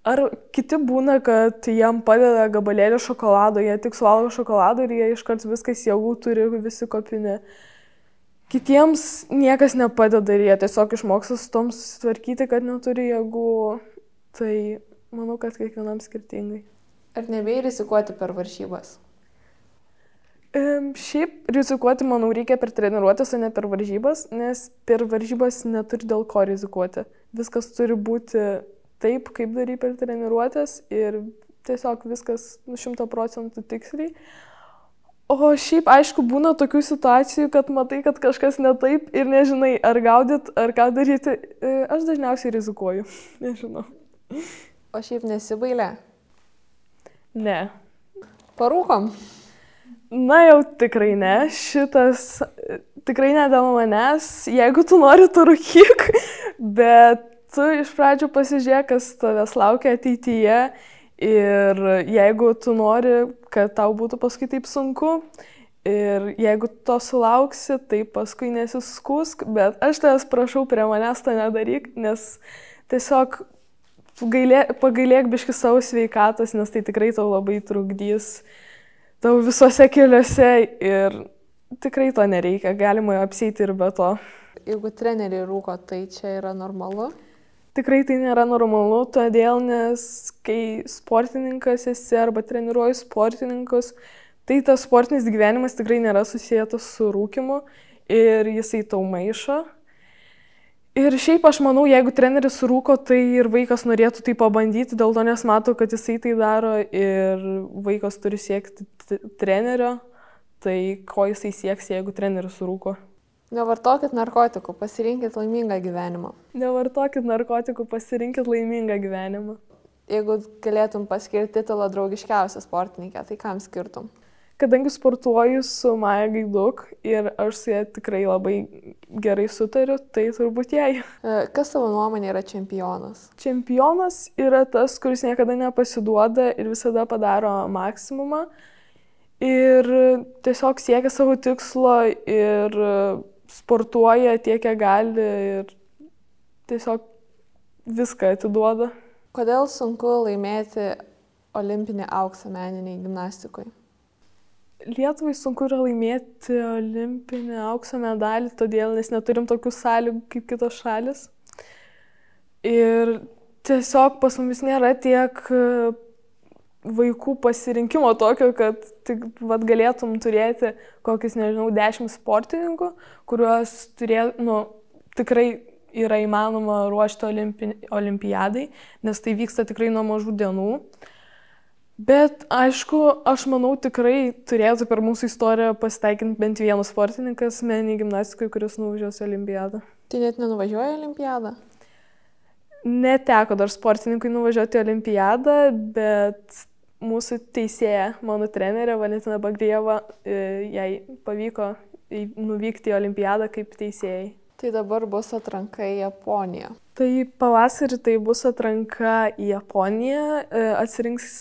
Ar kiti būna, kad jam padeda gabalėlį šokolado, jie tik suvalgo šokoladą ir jie iškart viskas jėgų turi, visi kopini. Kitiems niekas nepadeda ir jie tiesiog išmoksta su tom susitvarkyti, kad neturi jėgų. Tai manau, kad kiekvienam skirtingai. Ar nebijai rizikuoti per varžybas? Šiaip rizikuoti, manau, reikia per treniruotės, o ne per varžybas, nes per varžybas neturi dėl ko rizikuoti. Viskas turi būti taip, kaip darai per treniruotės ir tiesiog viskas 100% tiksliai. O šiaip, aišku, būna tokių situacijų, kad matai, kad kažkas ne taip ir nežinai, ar gaudyt, ar ką daryti. Aš dažniausiai rizikuoju, nežinau. O šiaip nesibailė? Ne. Parūkom? Na jau tikrai ne, šitas tikrai ne dėl manęs, jeigu tu nori, tu rūkyk, bet tu iš pradžių pasižiūrėk, kas tavęs laukia ateityje ir jeigu tu nori, kad tau būtų paskui taip sunku ir jeigu to sulauksi, tai paskui nesiskūsk, bet aš tavęs prašau, prie manęs to nedaryk, nes tiesiog pagailėk biški savo sveikatos, nes tai tikrai tau labai trukdys tau visuose keliuose ir tikrai to nereikia, galima apsieiti ir be to. Jeigu treneriai rūko, tai čia yra normalu? Tikrai tai nėra normalu, todėl, nes kai sportininkas esi arba treniruoji sportininkus, tai tas sportinis gyvenimas tikrai nėra susijęs su rūkymu ir jisai tau maišo. Ir šiaip aš manau, jeigu treneris rūko, tai ir vaikas norėtų tai pabandyti, dėl to nes mato, kad jisai tai daro ir vaikas turi siekti trenerio, tai ko jisai sieks, jeigu treneris rūko. Nevartokit narkotikų, pasirinkit laimingą gyvenimą. Nevartokit narkotikų, pasirinkit laimingą gyvenimą. Jeigu galėtum paskirti titulą draugiškiausią sportininkę, tai kam skirtum? Kadangi sportuoju su Maja Gaiduk ir aš su ja tikrai labai gerai sutariu, tai turbūt jai. Kas tavo nuomonė yra čempionas? Čempionas yra tas, kuris niekada nepasiduoda ir visada padaro maksimumą. Ir tiesiog siekia savo tikslo ir sportuoja tiek, kiek gali ir tiesiog viską atiduoda. Kodėl sunku laimėti olimpinį auksą meniniai gimnastikoje? Lietuvai sunku yra laimėti olimpinį aukso medalį, todėl nes neturim tokių sąlygų kaip kitos šalis. Ir tiesiog pas mumis nėra tiek vaikų pasirinkimo tokio, kad tik galėtum turėti kokius, nežinau, 10 sportininkų, kuriuos tikrai yra įmanoma ruošti olimpiadai, nes tai vyksta tikrai nuo mažų dienų. Bet, aišku, aš manau, tikrai turėtų per mūsų istoriją pasitaikinti bent vienas sportininkas meniniai gimnastikoje, kuris nuvažiuos į olimpiadą. Tai net nenuvažiuoja į olimpiadą? Neteko dar sportininkui nuvažiuoti į olimpiadą, bet mūsų teisėja, mano trenerė Valentina Bagrieva, jai pavyko nuvykti į olimpiadą kaip teisėjai. Tai dabar bus atranka į Japoniją. Tai pavasarį tai bus atranka į Japoniją. Atsirinks,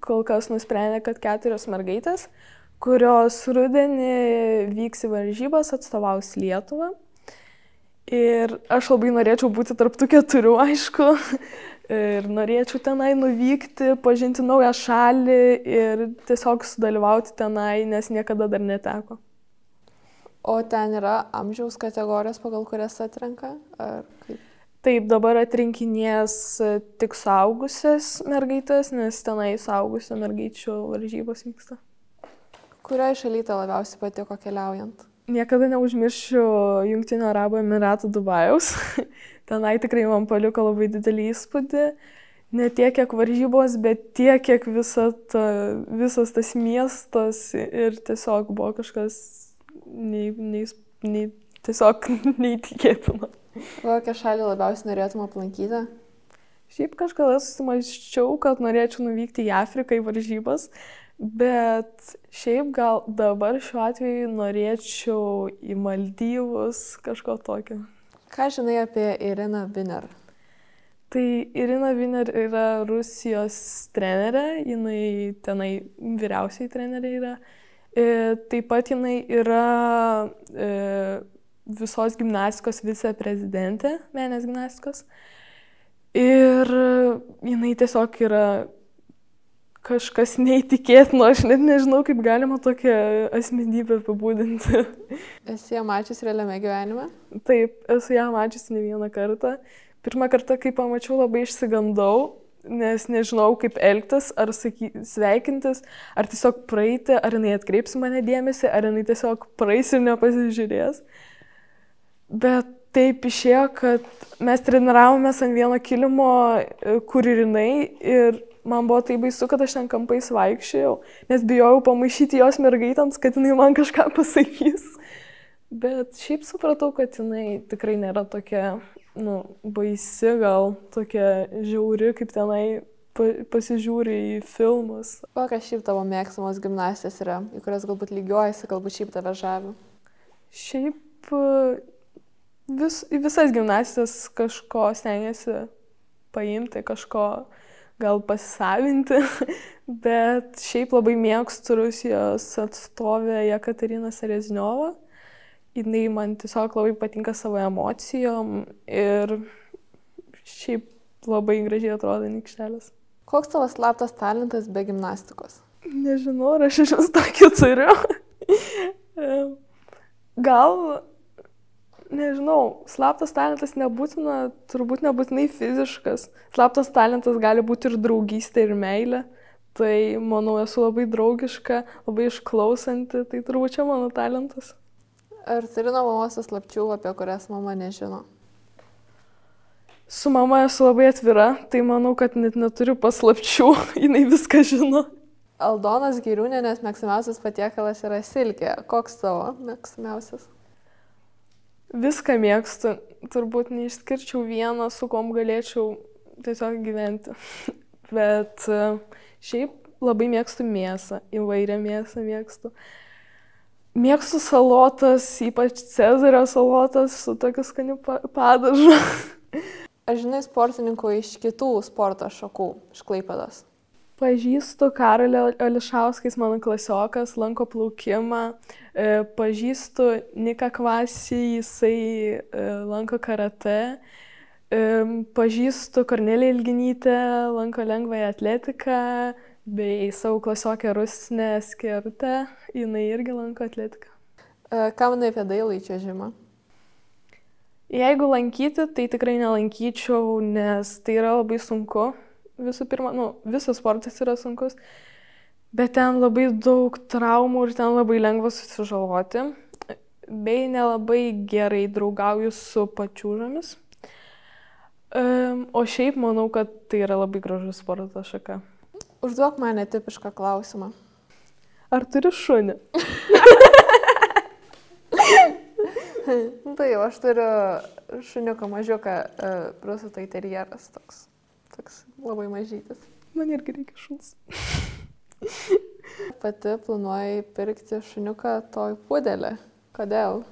kol kas nusprendė, kad 4 mergaitės, kurios rudenį vyks į varžybas, atstovaus Lietuvą. Ir aš labai norėčiau būti tarp tų 4, aišku. Ir norėčiau tenai nuvykti, pažinti naują šalį ir tiesiog sudalyvauti tenai, nes niekada dar neteko. O ten yra amžiaus kategorijos, pagal kurias atrenka? Ar kaip? Taip, dabar atrinkinės tik suaugusias mergaitės, nes tenai suaugusių mergaičių varžybos vyksta. Kurioje šalyje tau labiausiai patiko keliaujant? Niekada neužmiršiu Jungtinių Arabų Emiratų Dubajaus. Tenai tikrai man paliko labai didelį įspūdį. Ne tiek, kiek varžybos, bet tiek, kiek visas tas miestas ir tiesiog buvo kažkas tiesiog neįtikėtina. Kokią šalį labiausiai norėtum aplankyti? Šiaip kažkada susimąsčiau, kad norėčiau nuvykti į Afriką į varžybas, bet šiaip gal dabar šiuo atveju norėčiau į Maldyvus, kažko tokio. Ką žinai apie Iriną Viner? Tai Irina Viner yra Rusijos trenerė, jinai tenai vyriausiai trenerė yra. Taip pat jinai yra visos gimnastikos viceprezidentė, menės gimnastikos. Ir jinai tiesiog yra kažkas neįtikėtino, aš net nežinau, kaip galima tokią asmenybę apibūdinti. Esi ją mačius realiame gyvenime? Taip, esu ją mačiusi ne vieną kartą. Pirmą kartą, kai pamačiau, labai išsigandau, nes nežinau, kaip elgtis, ar sveikintis, ar tiesiog praeiti, ar jinai atkreips mane dėmesį, ar jinai tiesiog praeis ir nepasižiūrės. Bet taip išėjo, kad mes treniravomės ant vieno kilimo, kur ir jinai, ir man buvo tai baisu, kad aš ten kampais vaikščiojau, nes bijojau pamaišyti jos mergaitams, kad jinai man kažką pasakys. Bet šiaip supratau, kad jinai tikrai nėra tokia, baisi, gal tokia žiauri, kaip tenai pasižiūri į filmus. Kokios šiaip tavo mėgstamos gimnastės yra, į kurias galbūt lygiuojasi, galbūt šiaip tave žavi? Šiaip į visas gimnastijas kažko stengiasi paimti, kažko gal pasisavinti, bet šiaip labai mėgstu Rusijos atstovę Jekateriną Serezniovą. Jinai man tiesiog labai patinka savo emocijom ir šiaip labai gražiai atrodo nikštelis. Koks tavo slaptas talentas be gimnastikos? Nežinau, ar aš iš vis tokį turiu. Gal, nežinau, slaptas talentas turbūt nebūtinai fiziškas. Slaptas talentas gali būti ir draugystė, ir meilė. Tai, manau, esu labai draugiška, labai išklausanti, tai turbūt čia mano talentas. Ar turi nuo mamos paslapčių, apie kurias mama nežino? Su mama esu labai atvira, tai manau, kad net neturiu paslapčių, jinai viską žino. Aldonos Giriūnienės mėgstamiausias patiekalas yra silkė. Koks tavo mėgstamiausias? Viską mėgstu, turbūt neišskirčiau vieną, su kom galėčiau tiesiog gyventi. Bet šiaip labai mėgstu mėsą, įvairią mėsą mėgstu. Mėgstu salotas, ypač Cezario salotas su tokiu skaniu padažu. Ar žinai sportininkų iš kitų sporto šakų, iš Klaipėdos? Pažįstu Karolį Ališauską, jis mano klasiokas, lanko plaukimą. Pažįstu Niką Kvasį, jisai lanko karate. Pažįstu Korneliją Ilginytę, lanko lengvąją atletiką. Bei savo klasiokę Rusnę Skirtę, jinai irgi lanko atletiką. Ką manai apie dailųjį čiuožimą? Jeigu lankyti, tai tikrai nelankyčiau, nes tai yra labai sunku. Visų pirma, visas sportas yra sunkus, bet ten labai daug traumų ir ten labai lengva susižaloti. Bei nelabai gerai draugauju su pačiūžomis. O šiaip manau, kad tai yra labai gražus sporto šaka. Užduok man netipišką klausimą. Ar turi šunį? Tai jau, aš turiu šuniuką mažiuką, prūsų tai terjeras toks labai mažytis. Man irgi reikia šuns. Pati planuoji pirkti šuniuką toj pudelį. Kodėl?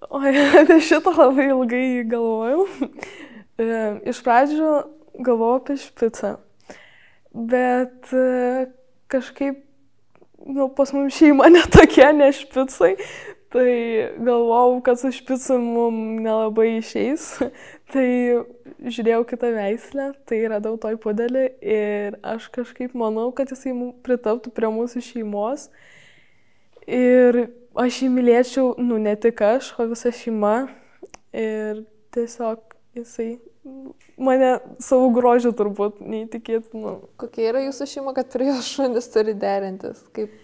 Oi, apie šitą labai ilgai galvojau. Iš pradžių galvojau apie špicą. Bet kažkaip, pas mums šeima netokia, ne špicai, tai galvojau, kad su špicu mums nelabai išeis. Tai žiūrėjau kitą veislę, tai radau toj pudelį ir aš kažkaip manau, kad jisai pritaptų prie mūsų šeimos. Ir aš jį mylėčiau, ne tik aš, o visa šeima. Ir tiesiog jisai mane savo grožiu turbūt neįtikėtinu. Kokia yra jūsų šeima, kad prie jos šunis turi derintis? Kaip?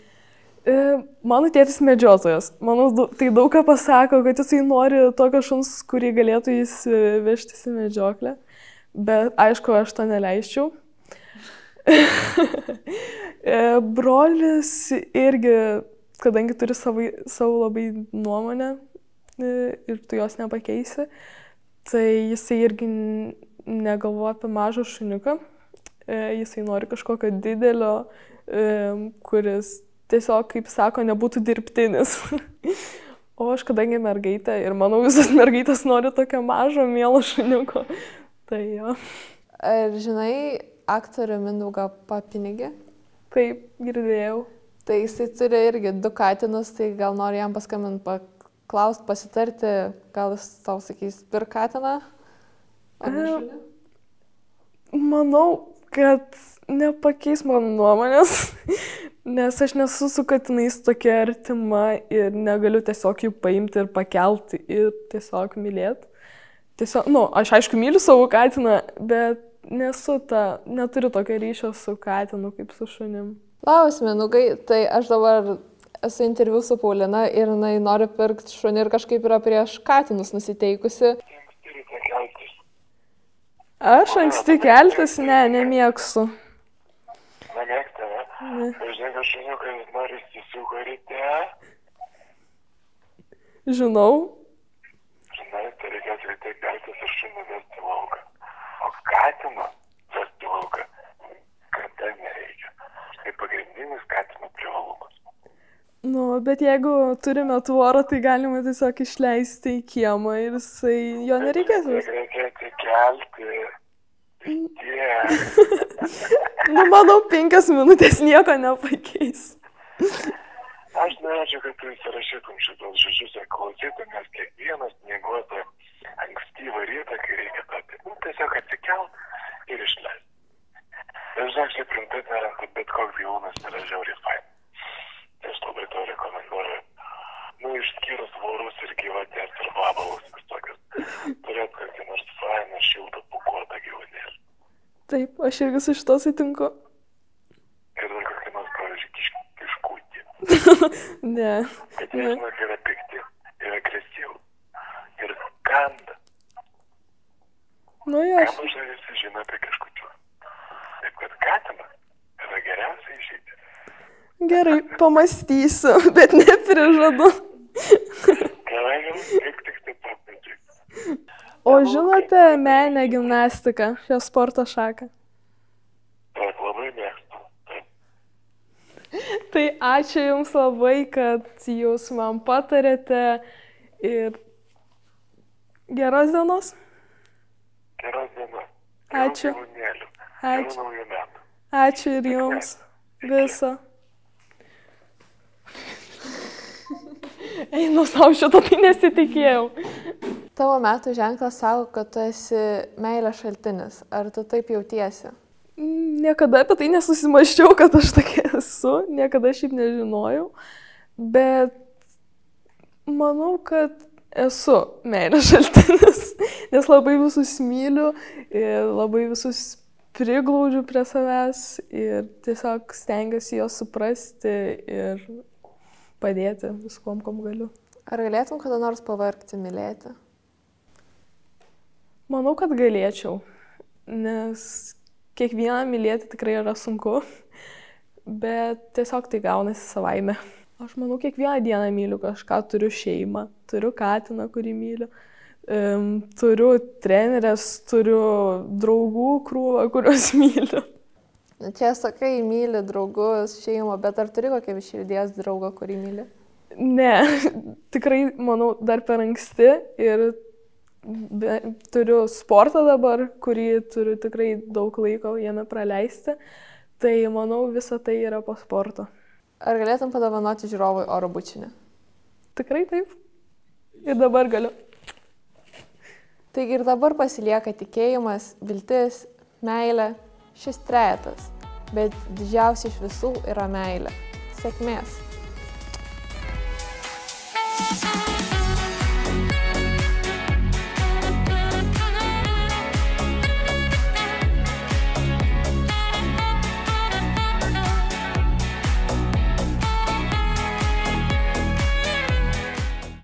Mano tėtis medžiotojas. Manau, tai daug ką pasako, kad jisai nori tokio šuns, kurį galėtų jis vežtis į medžioklę. Bet aišku, aš to neleisčiau. Brolis irgi, kadangi turi savo labai nuomonę, ir tu jos nepakeisi. Tai jisai irgi negalvoja apie mažą šuniuką. Jisai nori kažkokio didelio, kuris tiesiog, kaip sako, nebūtų dirbtinis. O aš kadangi mergaitė ir manau visas mergaitės nori tokio mažo, mielo šuniuko. Tai jo. Ar žinai aktorių Mindaugą Papinigį? Taip, girdėjau. Tai jisai turi irgi 2 katinus, tai gal nori jam paskambinti, paklausti, pasitarti, gal jis tau sakys, pirk katiną? Manau, kad nepakeis mano nuomonės, nes aš nesu su katinais tokia artima ir negaliu tiesiog jų paimti ir pakelti ir tiesiog mylėti. Tiesiog, aš aišku myliu savo katiną, bet neturiu tokio ryšio su katinu kaip su šunim. Labas, Mindaugai, tai aš dabar esu interviu su Paulina ir jinai nori pirkti šunį ir kažkaip yra prieš katinus nusiteikusi. Aš anksti keltis, nemėgstu. Nemėgsta, ne? Ne. Žinai, kad šuniukai nori įsisuko ryte. Žinau. Žinai, tai reikės ryte keltis ir šunį vesti lauką. O katino vesti lauką kada nereikia. Tai pagrindinis katino privalumas. Bet jeigu turime tvorą, tai galima tiesiog išleisti į kiemą ir jo nereikės. Reikia atsikelti. Manau, 5 minutės nieko nepakeis. Aš norėčiau, kad tu įsirašytum šitos žodžius ir klausytum, nes kiekvienas miegoti ankstyvą rytą, kai reikia tiesiog atsikelt ir išleisti. Ir žinok, šiaip rimtai tariant, bet koks gyvūnas yra žiauriai fain. Tai aš labai to rekomenduoju. Išskyrus vorus ir gyvatės ir vabalus visokius. Turėt kokį nors fainą, šiltą, pūkuotą gyvūnėlį. Taip, aš irgi su šito sutinku. Ir dar kokį nors, pavyzdžiui, kiškutį. Ne. Bet jie, žinok, yra pikti, yra agresyvų ir kanda. Jo. Ką mažai visi žino apie kiškučius. Taip, kad katina yra geriausia išeiti. Gerai, pamąstysiu, bet neprižadu. Gerai, kaip tik taip papildžiai. O žinote meninę gimnastiką, šią sporto šaką? Taip, labai mėgstu. Tai ačiū Jums labai, kad Jūs man patarėte ir geros dienos. Geros dienos. Ačiū. Gerų naujų metų. Ačiū ir Jums. Viso. Einu savo šito, tai nesitikėjau. Tavo metų ženklas sako, kad tu esi meilės šaltinis. Ar tu taip jautiesi? Niekada apie tai nesusimąsčiau, kad aš tokia esu. Niekada šiaip nežinojau. Bet manau, kad esu meilės šaltinis. Nes labai visus myliu ir labai visus priglaudžiu prie savęs ir tiesiog stengiuosi juos suprasti ir padėti viskom, kom galiu. Ar galėtum kada nors pavargti mylėti? Manau, kad galėčiau, nes kiekvieną mylėti tikrai yra sunku, bet tiesiog tai gaunasi savaime. Aš manau, kiekvieną dieną myliu kažką, turiu šeimą, turiu katiną, kurį myliu, turiu trenerės, turiu draugų krūvą, kuriuos myliu. Čia sakai, myli draugus, šeimą, bet ar turi kokią širdies draugą, kurį myli? Ne, tikrai, manau, dar per anksti ir turiu sportą dabar, kurį turiu tikrai daug laiko jame praleisti, tai manau, visa tai yra po sporto. Ar galėtum padovanoti žiūrovui oro bučinį? Tikrai taip. Ir dabar galiu. Taigi ir dabar pasilieka tikėjimas, viltis, meilė, šis trejetas, bet didžiausia iš visų yra meilė. Sėkmės!